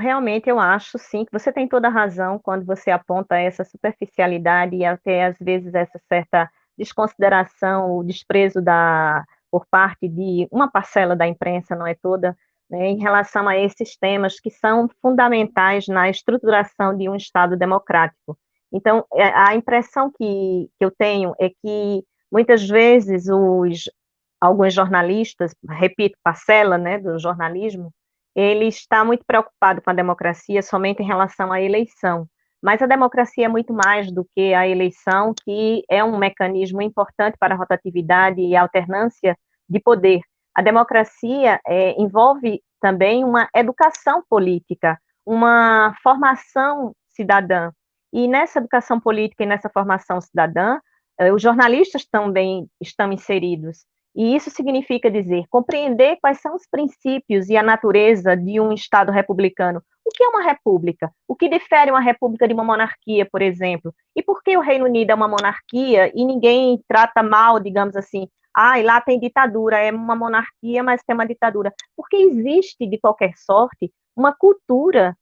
acho sim que você tem toda a razão quando você aponta essa superficialidade e até às vezes essa certa desconsideração, o desprezo por parte de uma parcela da imprensa, não é toda, né, em relação a esses temas que são fundamentais na estruturação de um Estado democrático. Então, a impressão que eu tenho é que muitas vezes alguns jornalistas, repito, parcela, né, do jornalismo, ele está muito preocupado com a democracia somente em relação à eleição. Mas a democracia é muito mais do que a eleição, que é um mecanismo importante para a rotatividade e a alternância de poder. A democracia envolve também uma educação política, uma formação cidadã. E nessa educação política e nessa formação cidadã, os jornalistas também estão inseridos. E isso significa dizer, compreender quais são os princípios e a natureza de um Estado republicano. O que é uma república? O que difere uma república de uma monarquia, por exemplo? E por que o Reino Unido é uma monarquia e ninguém trata mal, digamos assim, e lá tem ditadura, é uma monarquia, mas tem uma ditadura? Porque existe, de qualquer sorte, uma cultura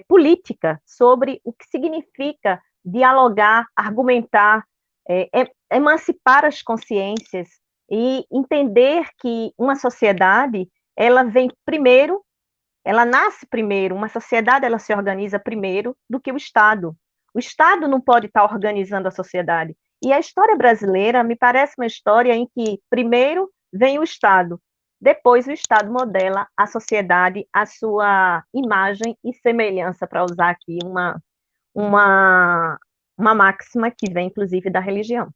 política sobre o que significa dialogar, argumentar, emancipar as consciências, e entender que uma sociedade, ela nasce primeiro, uma sociedade, ela se organiza primeiro do que o Estado. O Estado não pode estar organizando a sociedade. E a história brasileira me parece uma história em que primeiro vem o Estado, depois o Estado modela a sociedade, a sua imagem e semelhança, para usar aqui uma máxima que vem, inclusive, da religião.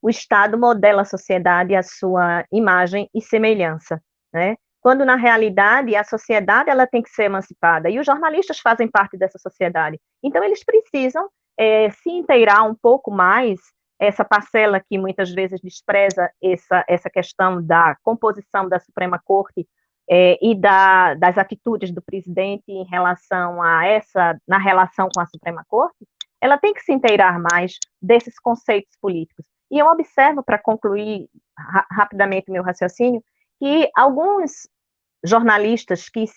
O Estado modela a sociedade, a sua imagem e semelhança, né? Quando, na realidade, a sociedade ela tem que ser emancipada, e os jornalistas fazem parte dessa sociedade. Então, eles precisam se inteirar um pouco mais, essa parcela que muitas vezes despreza essa questão da composição da Suprema Corte e das atitudes do presidente em relação na relação com a Suprema Corte, ela tem que se inteirar mais desses conceitos políticos. E eu observo, para concluir rapidamente o meu raciocínio, que alguns jornalistas que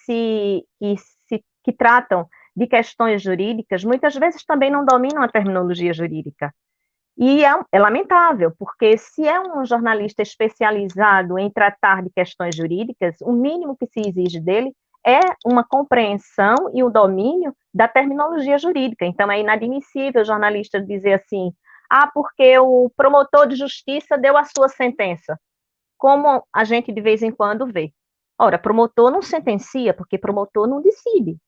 tratam de questões jurídicas, muitas vezes também não dominam a terminologia jurídica. E é lamentável, porque se é um jornalista especializado em tratar de questões jurídicas, o mínimo que se exige dele é uma compreensão e o domínio da terminologia jurídica. Então, é inadmissível o jornalista dizer assim, porque o promotor de justiça deu a sua sentença, como a gente de vez em quando vê. Ora, promotor não sentencia, porque promotor não decide.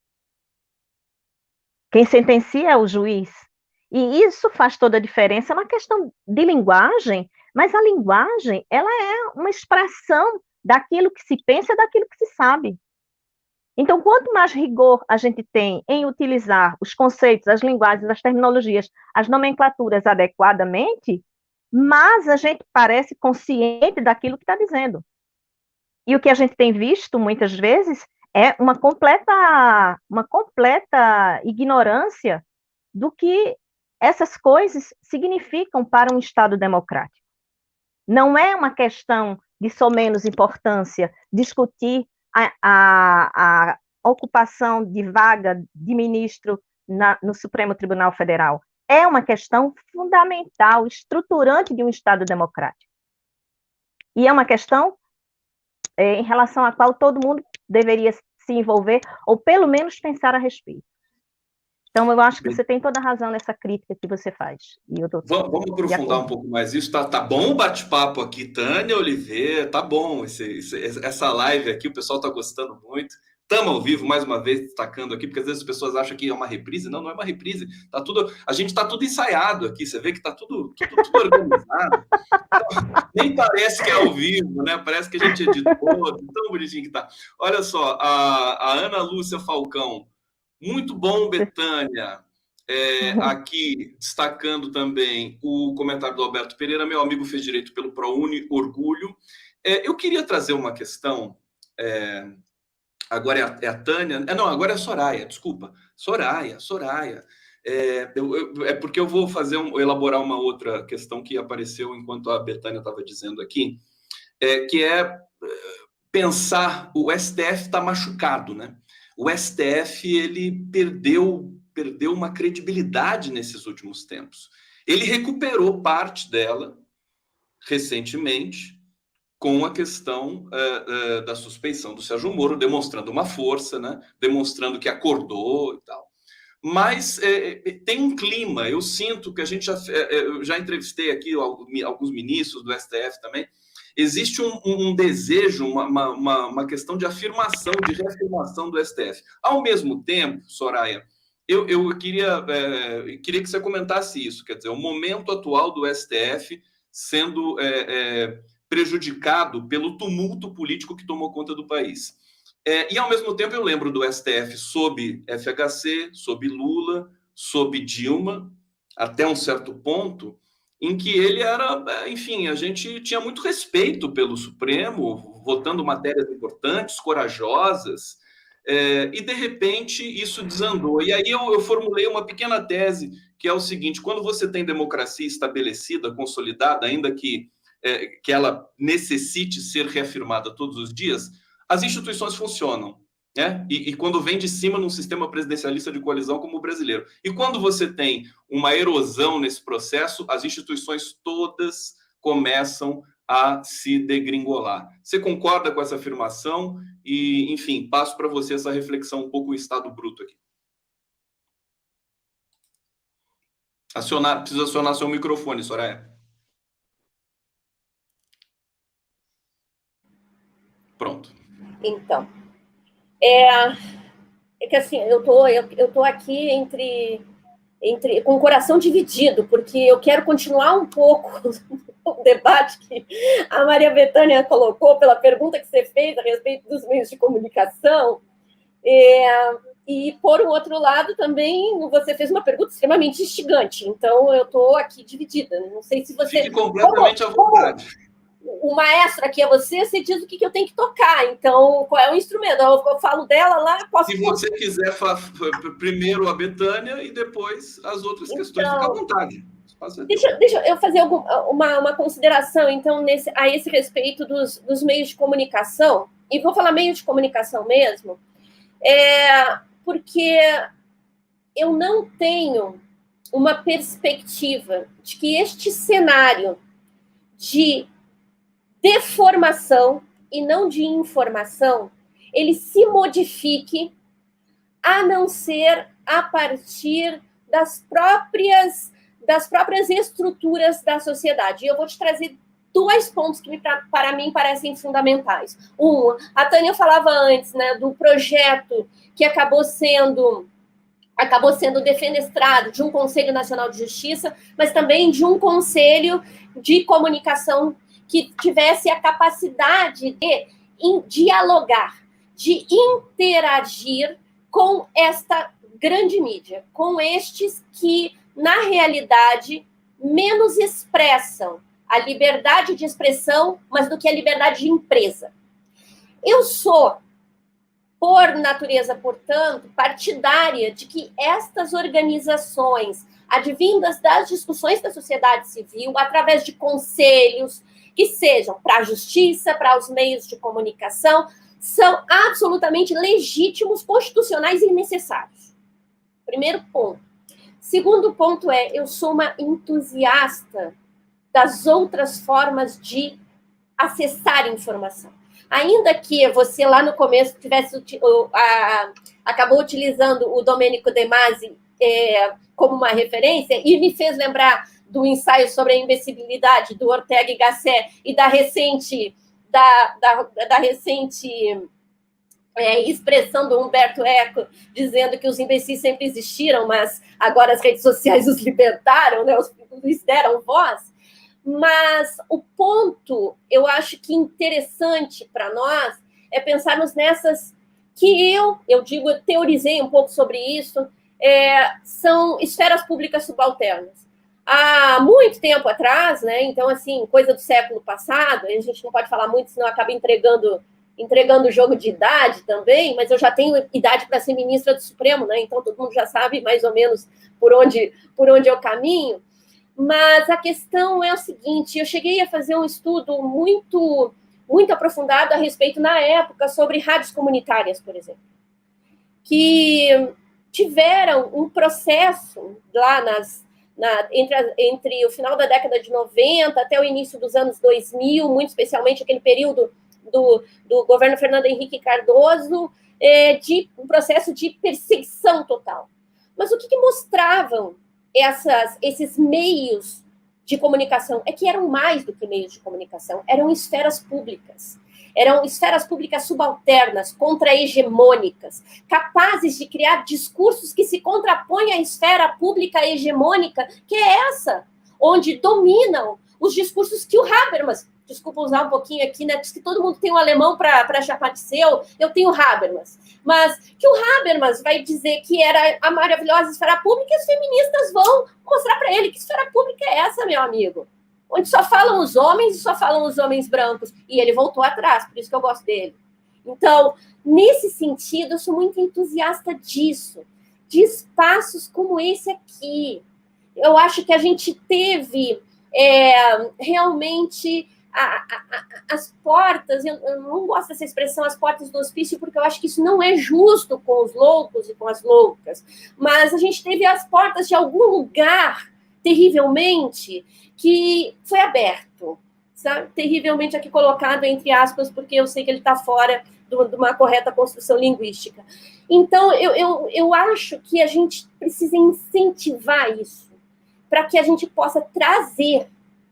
Quem sentencia é o juiz. E isso faz toda a diferença, é uma questão de linguagem, mas a linguagem, ela é uma expressão daquilo que se pensa, daquilo que se sabe. Então, quanto mais rigor a gente tem em utilizar os conceitos, as linguagens, as terminologias, as nomenclaturas adequadamente, mais a gente parece consciente daquilo que está dizendo. E o que a gente tem visto, muitas vezes, é uma completa ignorância do que essas coisas significam para um Estado democrático. Não é uma questão de somenos importância discutir a ocupação de vaga de ministro no Supremo Tribunal Federal. é uma questão fundamental, estruturante de um Estado democrático. E é uma questão em relação à qual todo mundo deveria se envolver, ou pelo menos pensar a respeito. Então, eu acho que você tem toda a razão nessa crítica que você faz. E eu vamos aprofundar um pouco mais isso. Tá bom o bate-papo aqui, Tânia Oliveira, tá bom essa live aqui, o pessoal tá gostando muito. Estamos ao vivo, mais uma vez, destacando aqui, porque às vezes as pessoas acham que é uma reprise. Não é uma reprise. A gente está tudo ensaiado aqui, você vê que está tudo organizado. Então, nem parece que é ao vivo, né? Parece que a gente editou, tão bonitinho que tá. Olha só, a Ana Lúcia Falcão, muito bom, Betânia. Aqui, destacando também o comentário do Alberto Pereira, meu amigo fez direito pelo ProUni, orgulho. Eu queria trazer uma questão... Agora é a Tânia. Não, agora é a Soraya, desculpa. Soraya. Porque eu vou elaborar uma outra questão que apareceu enquanto a Betânia estava dizendo aqui, que é pensar, o STF está machucado, né? O STF ele perdeu uma credibilidade nesses últimos tempos. Ele recuperou parte dela recentemente, com a questão da suspeição do Sérgio Moro, demonstrando uma força, né? Demonstrando que acordou e tal. Mas tem um clima, eu sinto que a gente já entrevistei aqui alguns ministros do STF também, existe um desejo, uma questão de afirmação, de reafirmação do STF. Ao mesmo tempo, Soraya, eu queria que você comentasse isso, quer dizer, o momento atual do STF sendo... prejudicado pelo tumulto político que tomou conta do país. E, ao mesmo tempo, eu lembro do STF sob FHC, sob Lula, sob Dilma, até um certo ponto, em que ele era... Enfim, a gente tinha muito respeito pelo Supremo, votando matérias importantes, corajosas, e, de repente, isso desandou. E aí eu formulei uma pequena tese, que é o seguinte: quando você tem democracia estabelecida, consolidada, ainda que ela necessite ser reafirmada todos os dias, as instituições funcionam, né? E quando vem de cima num sistema presidencialista de coalizão como o brasileiro. E quando você tem uma erosão nesse processo, as instituições todas começam a se degringolar. Você concorda com essa afirmação? E, enfim, passo para você essa reflexão, um pouco o estado bruto aqui. Precisa acionar seu microfone, Soraya. Pronto. Então, que assim, eu tô aqui com o coração dividido, porque eu quero continuar um pouco o debate que a Maria Bethânia colocou pela pergunta que você fez a respeito dos meios de comunicação, e por outro lado também você fez uma pergunta extremamente instigante, então eu tô aqui dividida, não sei se você... Fique completamente à vontade. O maestro aqui é você diz o que eu tenho que tocar, então qual é o instrumento? Eu falo dela lá, posso... Se você quiser primeiro a Bethânia e depois as outras questões, fica à vontade. Deixa eu fazer uma consideração, então, a esse respeito dos meios de comunicação, e vou falar meio de comunicação mesmo, porque eu não tenho uma perspectiva de que este cenário de deformação e não de informação, ele se modifique, a não ser a partir das próprias estruturas da sociedade. E eu vou te trazer 2 pontos que para mim parecem fundamentais. A Tânia falava antes, né, do projeto que acabou sendo defenestrado de um Conselho Nacional de Justiça, mas também de um Conselho de Comunicação que tivesse a capacidade de dialogar, de interagir com esta grande mídia, com estes que, na realidade, menos expressam a liberdade de expressão, mas do que a liberdade de empresa. Eu sou, por natureza, portanto, partidária de que estas organizações, advindas das discussões da sociedade civil, através de conselhos, que sejam para a justiça, para os meios de comunicação, são absolutamente legítimos, constitucionais e necessários. Primeiro ponto. Segundo ponto eu sou uma entusiasta das outras formas de acessar informação. Ainda que você lá no começo acabou utilizando o Domenico De Masi como uma referência e me fez lembrar do ensaio sobre a imbecilidade do Ortega y Gasset e da recente expressão do Humberto Eco, dizendo que os imbecis sempre existiram, mas agora as redes sociais os libertaram, né? Os deram voz. Mas o ponto, eu acho que interessante para nós é pensarmos nessas que eu teorizei um pouco sobre isso, são esferas públicas subalternas. Há muito tempo atrás, né? Então, assim, coisa do século passado, a gente não pode falar muito, senão acaba entregando o jogo de idade também, mas eu já tenho idade para ser ministra do Supremo, né? Então todo mundo já sabe mais ou menos por onde eu caminho. Mas a questão é o seguinte, eu cheguei a fazer um estudo muito, muito aprofundado a respeito, na época, sobre rádios comunitárias, por exemplo, que tiveram um processo lá entre o final da década de 90 até o início dos anos 2000, muito especialmente aquele período do governo Fernando Henrique Cardoso, de um processo de perseguição total. Mas o que mostravam esses meios de comunicação? É que eram mais do que meios de comunicação, eram esferas públicas subalternas, contra-hegemônicas, capazes de criar discursos que se contrapõem à esfera pública hegemônica, que é essa, onde dominam os discursos que o Habermas, desculpa usar um pouquinho aqui, né? Diz que todo mundo tem um alemão para chapar de seu, eu tenho Habermas. Mas que o Habermas vai dizer que era a maravilhosa esfera pública, e as feministas vão mostrar para ele que esfera pública é essa, meu amigo. Onde só falam os homens e só falam os homens brancos. E ele voltou atrás, por isso que eu gosto dele. Então, nesse sentido, eu sou muito entusiasta disso, de espaços como esse aqui. Eu acho que a gente teve realmente as portas, eu não gosto dessa expressão, as portas do hospício, porque eu acho que isso não é justo com os loucos e com as loucas, mas a gente teve as portas de algum lugar, terrivelmente, que foi aberto, sabe? Terrivelmente aqui colocado entre aspas, porque eu sei que ele está fora de uma correta construção linguística. Então, eu acho que a gente precisa incentivar isso, para que a gente possa trazer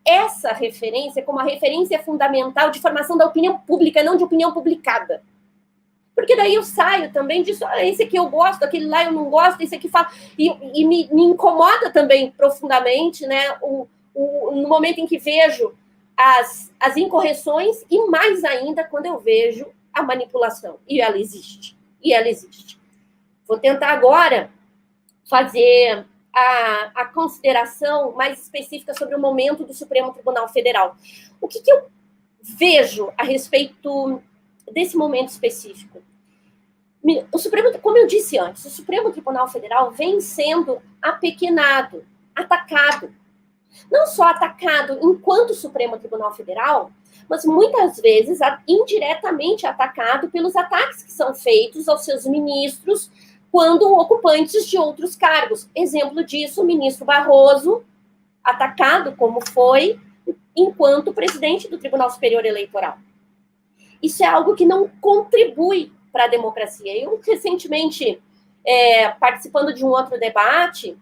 essa referência como a referência fundamental de formação da opinião pública, não de opinião publicada. Porque daí eu saio também disso, esse aqui eu gosto, aquele lá eu não gosto, esse aqui fala... E me incomoda também profundamente, né, no momento em que vejo as incorreções e mais ainda quando eu vejo a manipulação. E ela existe. Vou tentar agora fazer a consideração mais específica sobre o momento do Supremo Tribunal Federal. O que eu vejo a respeito desse momento específico? O Supremo, como eu disse antes, o Supremo Tribunal Federal vem sendo apequenado, atacado. Não só atacado enquanto Supremo Tribunal Federal, mas muitas vezes indiretamente atacado pelos ataques que são feitos aos seus ministros quando ocupantes de outros cargos. Exemplo disso, o ministro Barroso, atacado como foi, enquanto presidente do Tribunal Superior Eleitoral. Isso é algo que não contribui para a democracia. Eu, recentemente, participando de um outro debate,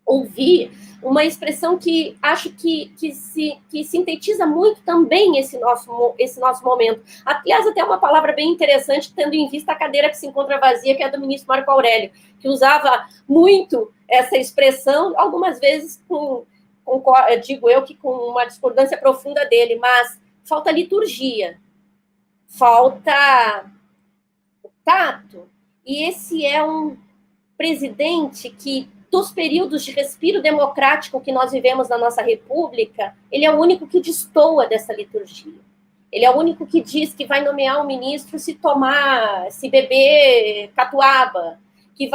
ouvi uma expressão que acho que sintetiza muito também esse nosso momento. Aliás, até uma palavra bem interessante, tendo em vista a cadeira que se encontra vazia, que é a do ministro Marco Aurélio, que usava muito essa expressão, algumas vezes digo eu que com uma discordância profunda dele, mas falta liturgia, falta tato, e esse é um presidente que, dos períodos de respiro democrático que nós vivemos na nossa república, ele é o único que destoa dessa liturgia. Ele é o único que diz que vai nomear um ministro se beber catuaba, que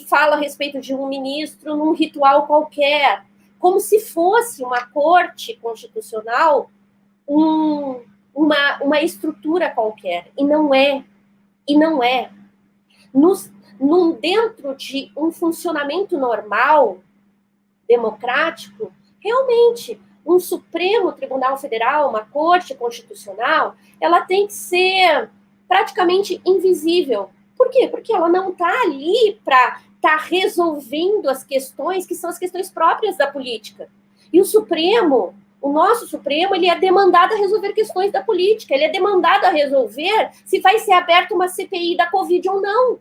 fala a respeito de um ministro num ritual qualquer, como se fosse uma corte constitucional, uma estrutura qualquer. E não é. dentro de um funcionamento normal, democrático, realmente, um Supremo Tribunal Federal, uma Corte Constitucional, ela tem que ser praticamente invisível. Por quê? Porque ela não está ali para estar resolvendo as questões que são as questões próprias da política. E o Supremo, o nosso Supremo, ele é demandado a resolver questões da política, ele é demandado a resolver se vai ser aberta uma CPI da Covid ou não.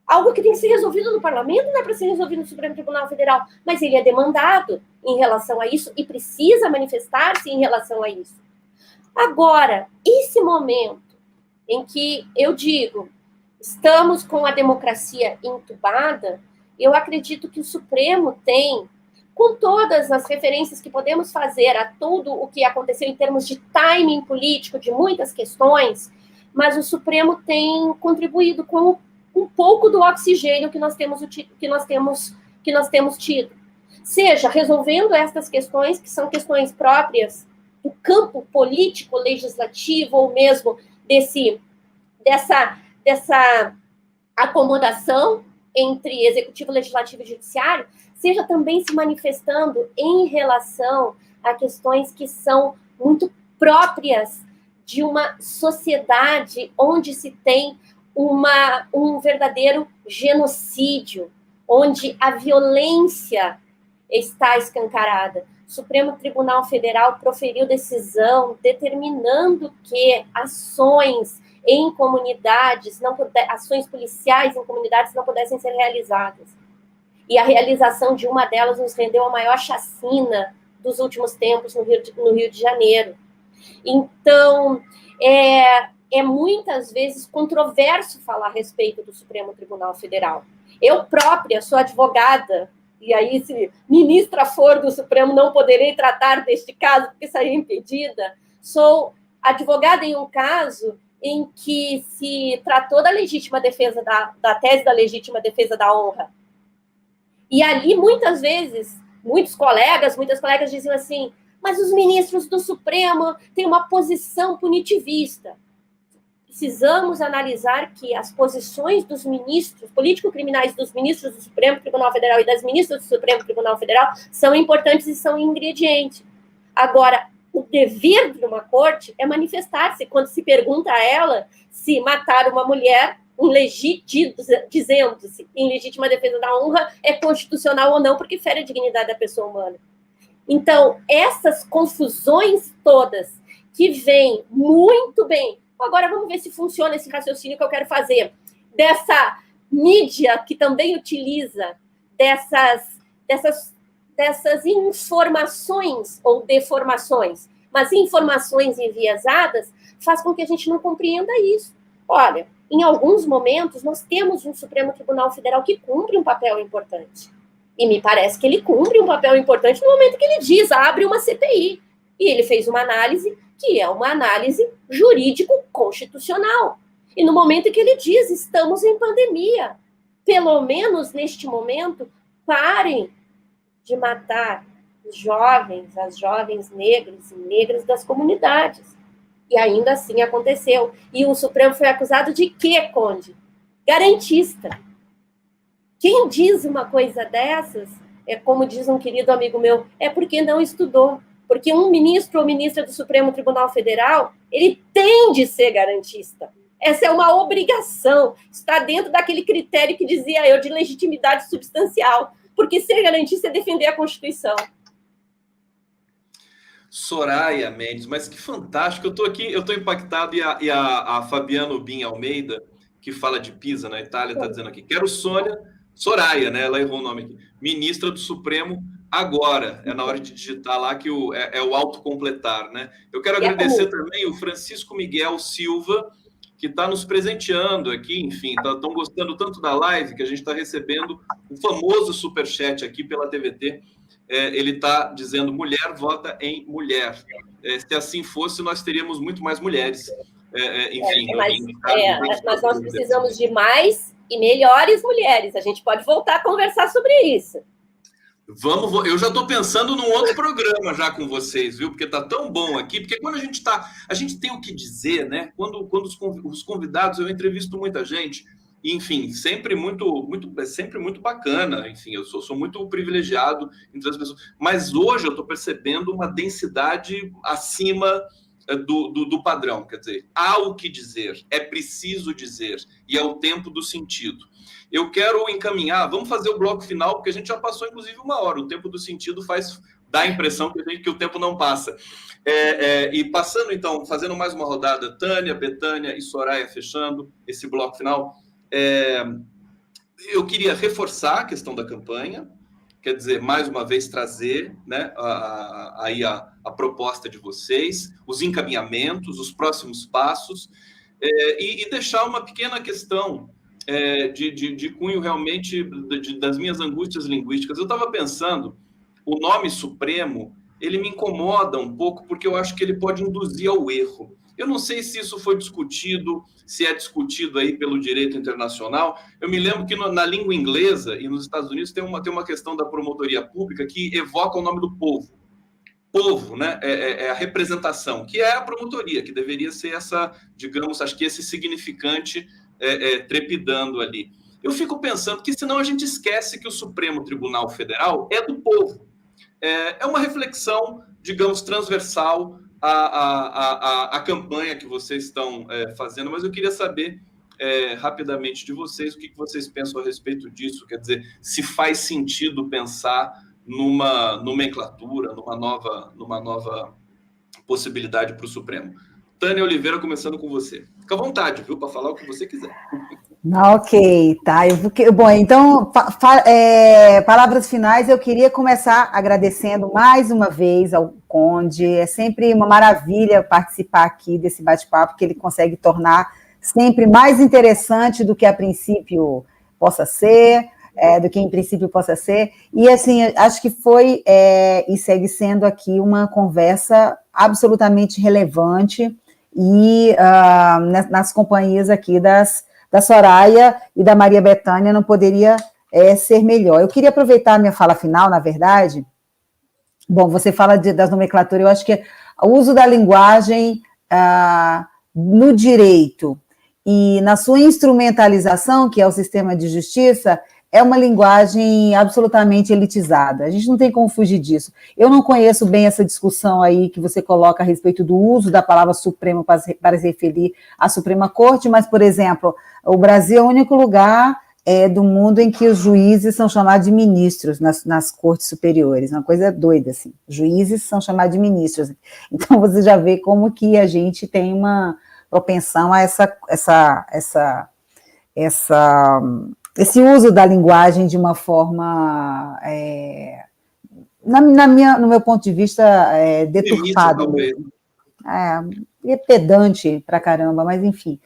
Algo que tem que ser resolvido no Parlamento não é para ser resolvido no Supremo Tribunal Federal, mas ele é demandado em relação a isso e precisa manifestar-se em relação a isso. Agora, esse momento em que eu digo, estamos com a democracia entubada, eu acredito que o Supremo tem, com todas as referências que podemos fazer a tudo o que aconteceu em termos de timing político de muitas questões, mas o Supremo tem contribuído com um pouco do oxigênio que nós temos tido. Seja resolvendo estas questões, que são questões próprias do campo político, legislativo, ou mesmo dessa acomodação entre executivo, legislativo e judiciário, seja também se manifestando em relação a questões que são muito próprias de uma sociedade onde se tem um verdadeiro genocídio, onde a violência está escancarada. O Supremo Tribunal Federal proferiu decisão determinando que ações em comunidades, ações policiais em comunidades não pudessem ser realizadas. E a realização de uma delas nos rendeu a maior chacina dos últimos tempos no Rio de Janeiro. Então, é muitas vezes controverso falar a respeito do Supremo Tribunal Federal. Eu própria sou advogada, e aí, se ministra for do Supremo, não poderei tratar deste caso, porque estaria impedida. Sou advogada em um caso em que se tratou da legítima defesa, da tese da legítima defesa da honra. E ali, muitas vezes, muitas colegas diziam assim, mas os ministros do Supremo têm uma posição punitivista. Precisamos analisar que as posições dos ministros, político-criminais dos ministros do Supremo Tribunal Federal e das ministras do Supremo Tribunal Federal são importantes e são ingredientes. Agora, o dever de uma corte é manifestar-se quando se pergunta a ela se matar uma mulher, dizendo-se em legítima defesa da honra, é constitucional ou não, porque fere a dignidade da pessoa humana. Então, essas confusões todas que vêm muito bem. Agora vamos ver se funciona esse raciocínio que eu quero fazer. Dessa mídia que também utiliza dessas informações ou deformações, mas informações enviesadas, faz com que a gente não compreenda isso. Olha, em alguns momentos nós temos um Supremo Tribunal Federal que cumpre um papel importante. E me parece que ele cumpre um papel importante no momento que ele diz, abre uma CPI. E ele fez uma análise que é uma análise jurídico-constitucional. E no momento em que ele diz, estamos em pandemia, pelo menos neste momento, parem de matar os jovens, as jovens negras e negras das comunidades. E ainda assim aconteceu. E o Supremo foi acusado de quê, Conde? Garantista. Quem diz uma coisa dessas, é como diz um querido amigo meu, é porque não estudou. Porque um ministro ou ministra do Supremo Tribunal Federal, ele tem de ser garantista. Essa é uma obrigação. Está dentro daquele critério que dizia eu de legitimidade substancial. Porque ser garantista é defender a Constituição. Soraya Mendes, mas que fantástico. Eu estou aqui, eu estou impactado. E a Fabiana Ubin Almeida, que fala de Pisa, na Itália, está dizendo aqui, quero Soraya, né? Ela errou o nome aqui. Ministra do Supremo agora. É na hora de digitar lá que é o autocompletar, né? Eu quero agradecer também o Francisco Miguel Silva, que está nos presenteando aqui, enfim, estão gostando tanto da live que a gente está recebendo o famoso superchat aqui pela TVT. Ele está dizendo, mulher vota em mulher. Se assim fosse, nós teríamos muito mais mulheres. Enfim. Mas nós precisamos de mais e melhores mulheres. A gente pode voltar a conversar sobre isso. Eu já estou pensando num outro programa já com vocês, viu? Porque está tão bom aqui. Porque quando a gente tem o que dizer, né? Quando os convidados, eu entrevisto muita gente, enfim, sempre muito bacana. Enfim, eu sou muito privilegiado entre as pessoas. Mas hoje eu estou percebendo uma densidade acima do padrão. Quer dizer, há o que dizer, é preciso dizer, e é o tempo do sentido. Eu quero encaminhar, vamos fazer o bloco final, porque a gente já passou, inclusive, 1 hora. O tempo do sentido dá a impressão que o tempo não passa. E passando, então, fazendo mais uma rodada, Tânia, Betânia e Soraya fechando esse bloco final, eu queria reforçar a questão da campanha, quer dizer, mais uma vez trazer, né, a proposta de vocês, os encaminhamentos, os próximos passos, e deixar uma pequena questão de cunho realmente das minhas angústias linguísticas. Eu estava pensando, o nome Supremo, ele me incomoda um pouco, porque eu acho que ele pode induzir ao erro. Eu não sei se isso foi discutido, se é discutido aí pelo direito internacional. Eu me lembro que na língua inglesa e nos Estados Unidos tem uma questão da promotoria pública que evoca o nome do povo. Povo, né? É a representação, que é a promotoria, que deveria ser essa, digamos, acho que esse significante trepidando ali. Eu fico pensando que senão a gente esquece que o Supremo Tribunal Federal é do povo. É uma reflexão, digamos, transversal à campanha que vocês estão fazendo, mas eu queria saber rapidamente de vocês o que vocês pensam a respeito disso, quer dizer, se faz sentido pensar numa nomenclatura, numa nova possibilidade para o Supremo. Tânia Oliveira, começando com você. Fica à vontade, viu, para falar o que você quiser. Ok, tá. Bom, então, palavras finais, eu queria começar agradecendo mais uma vez ao Conde. É sempre uma maravilha participar aqui desse bate-papo, que ele consegue tornar sempre mais interessante do que a princípio possa ser, E, assim, acho que foi e segue sendo aqui uma conversa absolutamente relevante e nas companhias aqui da Soraya e da Maria Bethânia não poderia ser melhor. Eu queria aproveitar a minha fala final, na verdade. Bom, você fala das nomenclaturas, eu acho que o uso da linguagem no direito e na sua instrumentalização, que é o sistema de justiça, é uma linguagem absolutamente elitizada. A gente não tem como fugir disso. Eu não conheço bem essa discussão aí que você coloca a respeito do uso da palavra Supremo para se referir à Suprema Corte, mas, por exemplo, o Brasil é o único lugar do mundo em que os juízes são chamados de ministros nas cortes superiores. Uma coisa doida, assim. Juízes são chamados de ministros. Então, você já vê como que a gente tem uma propensão a esse uso da linguagem de uma forma, no meu ponto de vista, deturpado. É pedante pra caramba, mas enfim.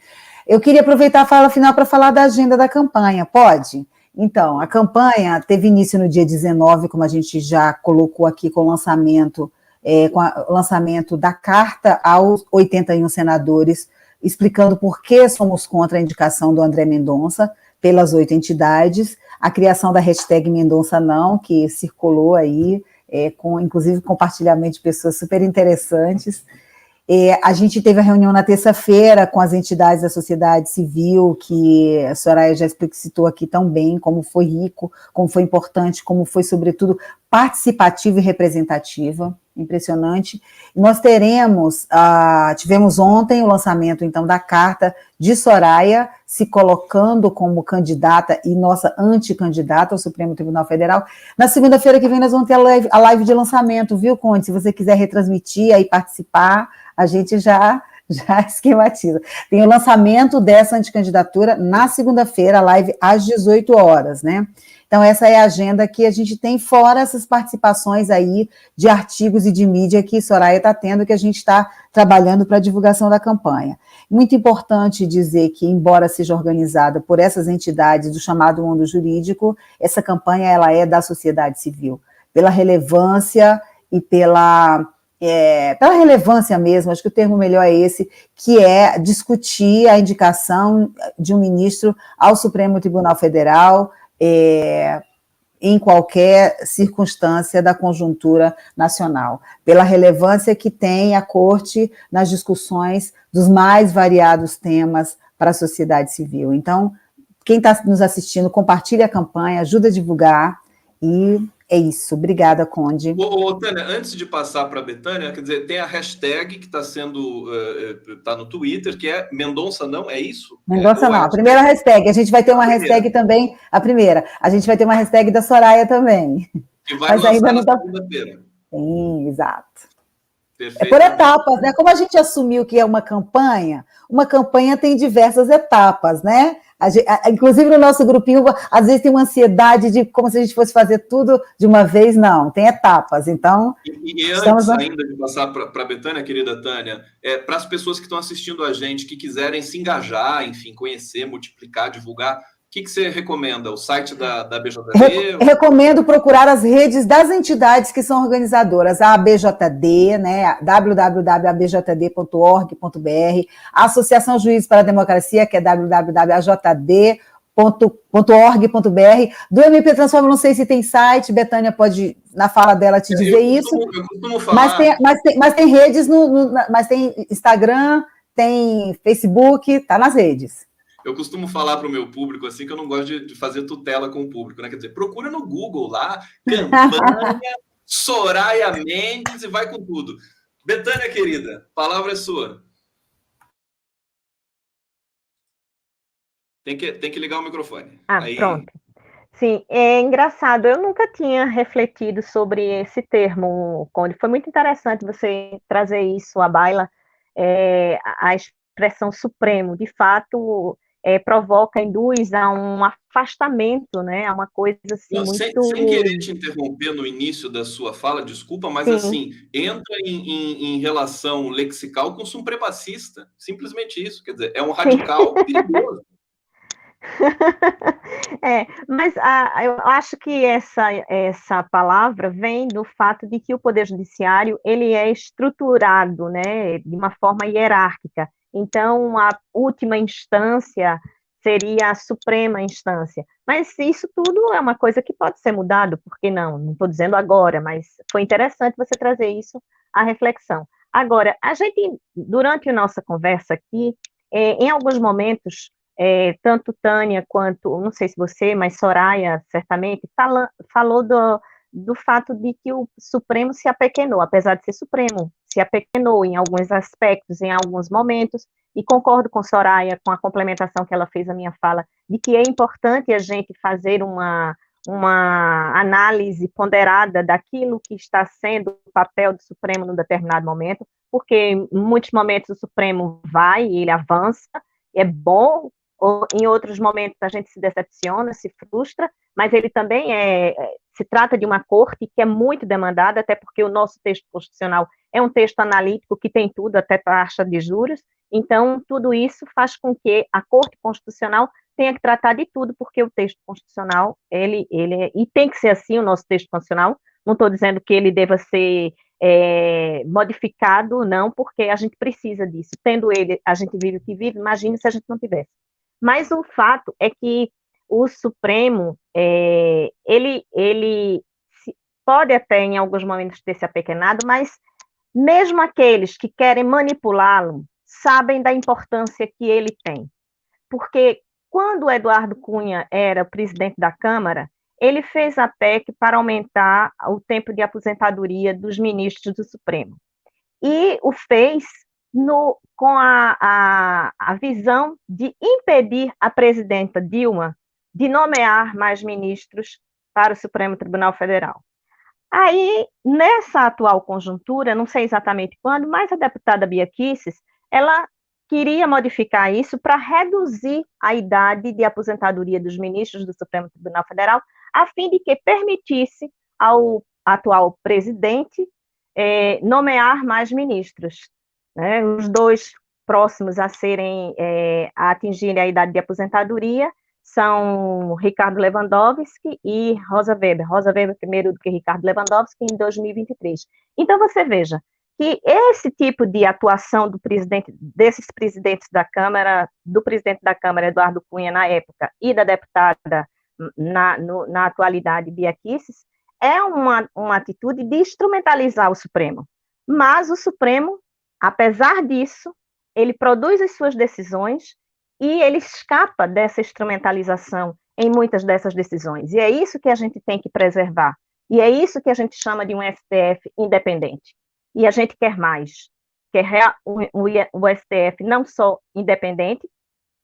Eu queria aproveitar a fala final para falar da agenda da campanha, pode? Então, a campanha teve início no dia 19, como a gente já colocou aqui, com o lançamento da carta aos 81 senadores, explicando por que somos contra a indicação do André Mendonça, pelas 8 entidades, a criação da hashtag Mendonça Não, que circulou aí, com inclusive compartilhamento de pessoas super interessantes. A gente teve a reunião na terça-feira com as entidades da sociedade civil, que a Soraya já explicitou aqui tão bem, como foi rico, como foi importante, como foi, sobretudo, participativa e representativa, impressionante. Nós tivemos ontem o lançamento, então, da carta de Soraya, se colocando como candidata e nossa anticandidata ao Supremo Tribunal Federal. Na segunda-feira que vem nós vamos ter a live de lançamento, viu, Conde? Se você quiser retransmitir e participar, a gente já esquematiza. Tem o lançamento dessa anticandidatura na segunda-feira, a live às 18 horas, né? Então, essa é a agenda que a gente tem, fora essas participações aí de artigos e de mídia que Soraya está tendo, que a gente está trabalhando para a divulgação da campanha. Muito importante dizer que, embora seja organizada por essas entidades do chamado mundo jurídico, essa campanha ela é da sociedade civil, pela relevância e pela relevância mesmo, acho que o termo melhor é esse, que é discutir a indicação de um ministro ao Supremo Tribunal Federal, em qualquer circunstância da conjuntura nacional, pela relevância que tem a Corte nas discussões dos mais variados temas para a sociedade civil. Então, quem está nos assistindo, compartilhe a campanha, ajuda a divulgar, e é isso. Obrigada, Conde. Tânia, antes de passar para a Betânia, quer dizer, tem a hashtag que está sendo, está no Twitter, que é Mendonça não, é isso? Mendonça não, a primeira hashtag. A gente vai ter uma hashtag também, a primeira. A gente vai ter uma hashtag da Soraya também. Que vai lançar na segunda-feira. Sim, exato. Perfeito. É por etapas, né? Como a gente assumiu que é uma campanha tem diversas etapas, né? Inclusive no nosso grupinho, às vezes tem uma ansiedade de como se a gente fosse fazer tudo de uma vez, não, tem etapas, então... E antes ainda de passar para a Betânia, querida Tânia, para as pessoas que estão assistindo a gente, que quiserem se engajar, enfim, conhecer, multiplicar, divulgar, o que você recomenda? O site da BJD? Recomendo procurar as redes das entidades que são organizadoras, a ABJD, né, www.abjd.org.br, a Associação Juízes para a Democracia, que é www.ajd.org.br, do MP Transforma, não sei se tem site, Betânia pode, na fala dela, te dizer isso. Eu costumo falar... Mas tem redes, mas tem Instagram, tem Facebook, tá nas redes. Eu costumo falar para o meu público assim que eu não gosto de fazer tutela com o público, né? Quer dizer, procura no Google lá, campanha, Soraya Mendes e vai com tudo. Betânia, querida, a palavra é sua. Tem que ligar o microfone. Aí... Pronto. Sim, é engraçado, eu nunca tinha refletido sobre esse termo, Conde. Foi muito interessante você trazer isso à baila, a expressão supremo. De fato... provoca, induz a um afastamento, né? A uma coisa assim não, muito... Sem querer te interromper no início da sua fala, desculpa, mas sim, assim, entra em relação lexical com supremacista, simplesmente isso, quer dizer, é um radical perigoso. Mas eu acho que essa palavra vem do fato de que o Poder Judiciário, ele é estruturado, né, de uma forma hierárquica. Então, a última instância seria a suprema instância. Mas isso tudo é uma coisa que pode ser mudado, por que não? Não estou dizendo agora, mas foi interessante você trazer isso à reflexão. Agora, a gente, durante a nossa conversa aqui, em alguns momentos, tanto Tânia quanto, não sei se você, mas Soraya, certamente, falou do fato de que o Supremo se apequenou, apesar de ser Supremo, se apequenou em alguns aspectos, em alguns momentos, e concordo com Soraya, com a complementação que ela fez à minha fala, de que é importante a gente fazer uma análise ponderada daquilo que está sendo o papel do Supremo num determinado momento, porque em muitos momentos o Supremo vai, ele avança, é bom, ou em outros momentos a gente se decepciona, se frustra, mas ele também se trata de uma corte que é muito demandada, até porque o nosso texto constitucional é um texto analítico que tem tudo, até taxa de juros, então tudo isso faz com que a Corte Constitucional tenha que tratar de tudo, porque o texto constitucional, ele e tem que ser assim o nosso texto constitucional, não estou dizendo que ele deva ser modificado, não, porque a gente precisa disso, tendo ele, a gente vive o que vive, imagine se a gente não tivesse. Mas o fato é que o Supremo, ele pode até em alguns momentos ter se apequenado, mas mesmo aqueles que querem manipulá-lo sabem da importância que ele tem. Porque quando o Eduardo Cunha era presidente da Câmara, ele fez a PEC para aumentar o tempo de aposentadoria dos ministros do Supremo. E o fez com a visão de impedir a presidenta Dilma de nomear mais ministros para o Supremo Tribunal Federal. Aí, nessa atual conjuntura, não sei exatamente quando, mas a deputada Bia Kicis, ela queria modificar isso para reduzir a idade de aposentadoria dos ministros do Supremo Tribunal Federal, a fim de que permitisse ao atual presidente nomear mais ministros. Né? Os dois próximos a atingirem a idade de aposentadoria são Ricardo Lewandowski e Rosa Weber. Rosa Weber primeiro do que Ricardo Lewandowski em 2023. Então, você veja que esse tipo de atuação desses presidentes da Câmara, do presidente da Câmara, Eduardo Cunha, na época, e da deputada, na atualidade, Bia Kicis, é uma atitude de instrumentalizar o Supremo. Mas o Supremo, apesar disso, ele produz as suas decisões e ele escapa dessa instrumentalização em muitas dessas decisões. E é isso que a gente tem que preservar. E é isso que a gente chama de um STF independente. E a gente quer mais. Quer o STF não só independente,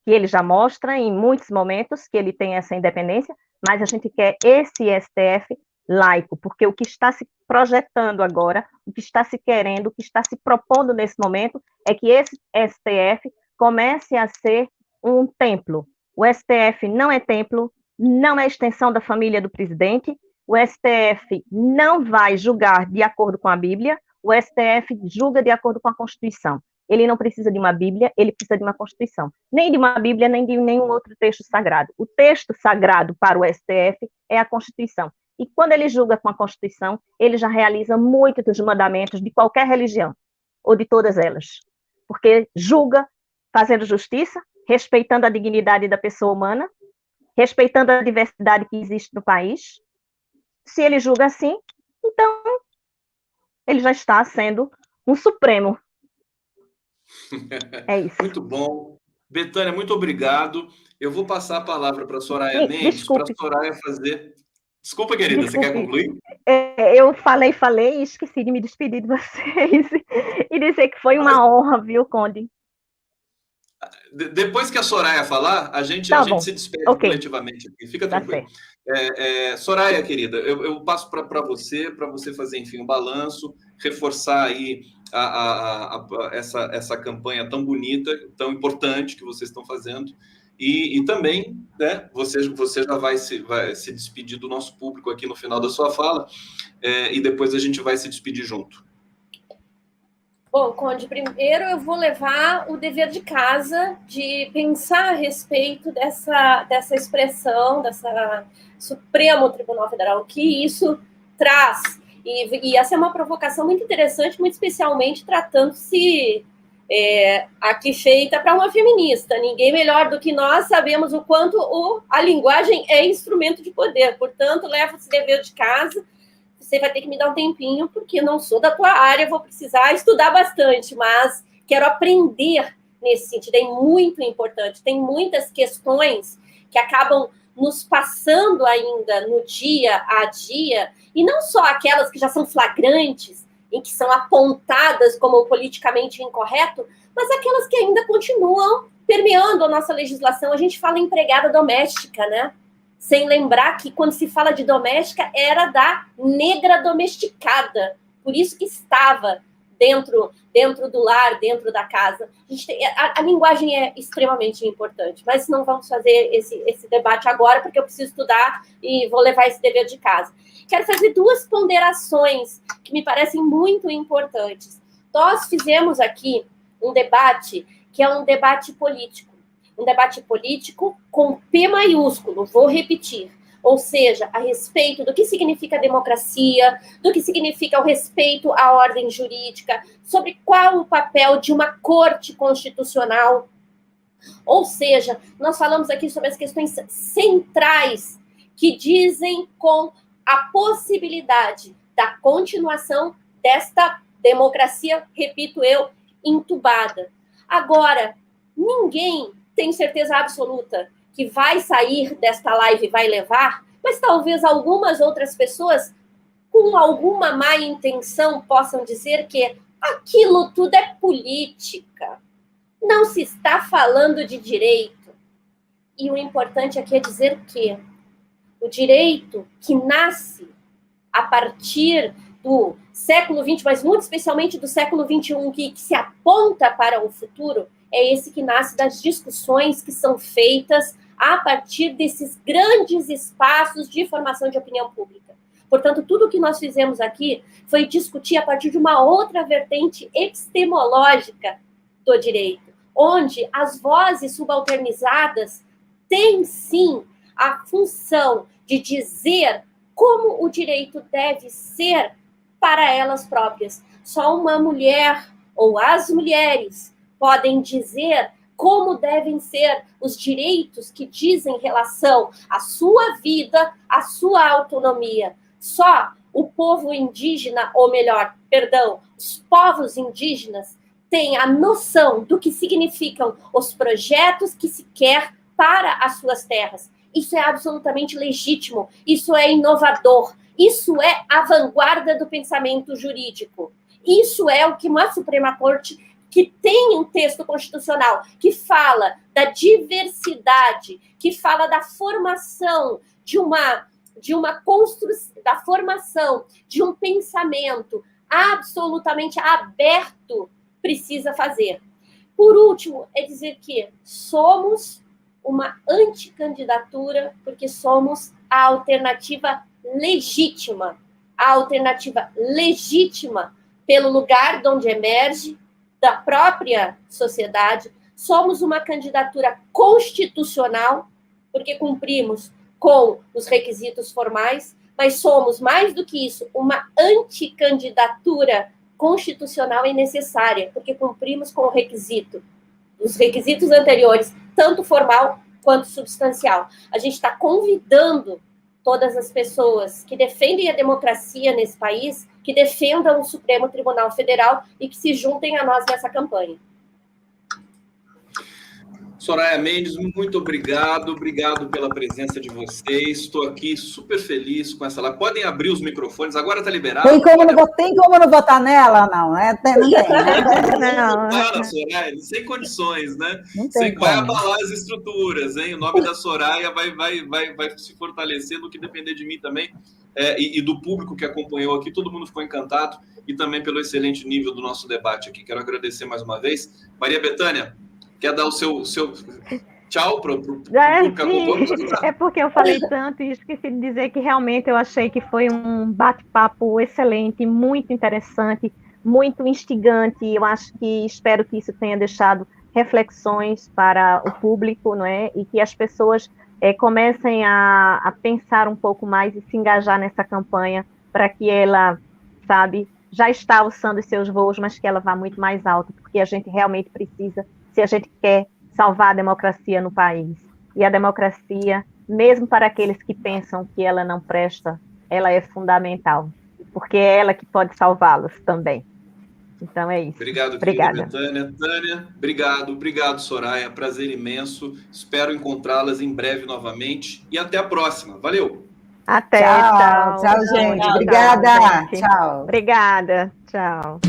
que ele já mostra em muitos momentos que ele tem essa independência, mas a gente quer esse STF laico, porque o que está se projetando agora, o que está se querendo, o que está se propondo nesse momento, é que esse STF comece a ser um templo. O STF não é templo, não é extensão da família do presidente, o STF não vai julgar de acordo com a Bíblia, o STF julga de acordo com a Constituição. Ele não precisa de uma Bíblia, ele precisa de uma Constituição. Nem de uma Bíblia, nem de nenhum outro texto sagrado. O texto sagrado para o STF é a Constituição. E quando ele julga com a Constituição, ele já realiza muitos dos mandamentos de qualquer religião, ou de todas elas. Porque julga fazendo justiça, respeitando a dignidade da pessoa humana, respeitando a diversidade que existe no país. Se ele julga assim, então ele já está sendo um supremo. É isso. Muito bom. Betânia, muito obrigado. Eu vou passar a palavra para a Soraya Mendes, para a Soraya fazer... Desculpa, querida, você quer concluir? Eu falei e esqueci de me despedir de vocês e dizer que foi uma honra, viu, Conde? Depois que a Soraya falar, a gente se despede coletivamente aqui. Fica tranquilo. Soraya, querida, eu passo para você fazer, enfim, um balanço, reforçar aí essa campanha tão bonita, tão importante que vocês estão fazendo. E também, né, você já vai se despedir do nosso público aqui no final da sua fala, e depois a gente vai se despedir junto. Bom, Conde, primeiro eu vou levar o dever de casa de pensar a respeito dessa expressão, dessa Supremo Tribunal Federal, que isso traz. E essa é uma provocação muito interessante, muito especialmente tratando-se aqui feita para uma feminista. Ninguém melhor do que nós sabemos o quanto a linguagem é instrumento de poder. Portanto, leva esse dever de casa. Você vai ter que me dar um tempinho, porque não sou da tua área, vou precisar estudar bastante, mas quero aprender nesse sentido, é muito importante. Tem muitas questões que acabam nos passando ainda no dia a dia, e não só aquelas que já são flagrantes, em que são apontadas como politicamente incorreto, mas aquelas que ainda continuam permeando a nossa legislação. A gente fala empregada doméstica, né? Sem lembrar que quando se fala de doméstica, era da negra domesticada. Por isso que estava dentro do lar, dentro da casa. A linguagem é extremamente importante, mas não vamos fazer esse debate agora, porque eu preciso estudar e vou levar esse dever de casa. Quero fazer duas ponderações que me parecem muito importantes. Nós fizemos aqui um debate que é um debate político. Um debate político com P maiúsculo, vou repetir. Ou seja, a respeito do que significa democracia, do que significa o respeito à ordem jurídica, sobre qual o papel de uma corte constitucional. Ou seja, nós falamos aqui sobre as questões centrais que dizem com a possibilidade da continuação desta democracia, repito eu, entubada. Agora, ninguém tem certeza absoluta que vai sair desta live e vai levar, mas talvez algumas outras pessoas com alguma má intenção possam dizer que aquilo tudo é política. Não se está falando de direito. E o importante aqui é dizer que o direito que nasce a partir do século XX, mas muito especialmente do século XXI, que se aponta para o futuro, é esse que nasce das discussões que são feitas a partir desses grandes espaços de formação de opinião pública. Portanto, tudo o que nós fizemos aqui foi discutir a partir de uma outra vertente epistemológica do direito, onde as vozes subalternizadas têm, sim, a função de dizer como o direito deve ser para elas próprias. Só uma mulher ou as mulheres podem dizer como devem ser os direitos que dizem relação à sua vida, à sua autonomia. Só o povo indígena, ou melhor, perdão, os povos indígenas tem a noção do que significam os projetos que se quer para as suas terras. Isso é absolutamente legítimo, isso é inovador, isso é a vanguarda do pensamento jurídico. Isso é o que uma Suprema Corte, que tem um texto constitucional que fala da diversidade, que fala da formação de uma construção, da formação de um pensamento absolutamente aberto, precisa fazer. Por último, é dizer que somos uma anticandidatura porque somos a alternativa legítima pelo lugar de onde emerge da própria sociedade. Somos uma candidatura constitucional porque cumprimos com os requisitos formais, mas somos, mais do que isso, uma anticandidatura constitucional e necessária, porque cumprimos com os requisitos anteriores, tanto formal quanto substancial. A gente está convidando todas as pessoas que defendem a democracia nesse país, que defendam o Supremo Tribunal Federal e que se juntem a nós nessa campanha. Soraya Mendes, muito obrigado pela presença de vocês. Estou aqui super feliz com essa live. Podem abrir os microfones, agora está liberado. Tem como não votar nela? Não, né? Não tem, né? Não, Soraya, sem condições, né? Vai abalar as estruturas, hein? O nome da Soraya vai se fortalecer no que depender de mim também, e do público que acompanhou aqui. Todo mundo ficou encantado, e também pelo excelente nível do nosso debate aqui. Quero agradecer mais uma vez. Maria Bethânia, quer dar o seu tchau para o público? É porque eu falei tanto e esqueci de dizer que realmente eu achei que foi um bate-papo excelente, muito interessante, muito instigante. Eu acho que espero que isso tenha deixado reflexões para o público, não é? E que as pessoas comecem a pensar um pouco mais e se engajar nessa campanha para que ela, sabe, já está alçando os seus voos, mas que ela vá muito mais alto, porque a gente realmente precisa, se a gente quer salvar a democracia no país. E a democracia, mesmo para aqueles que pensam que ela não presta, ela é fundamental, porque é ela que pode salvá-los também. Então é isso. Obrigada. Tânia, obrigado, Soraya, prazer imenso, espero encontrá-las em breve novamente, e até a próxima, valeu! Tchau, gente, obrigada, tchau. Obrigada, tchau.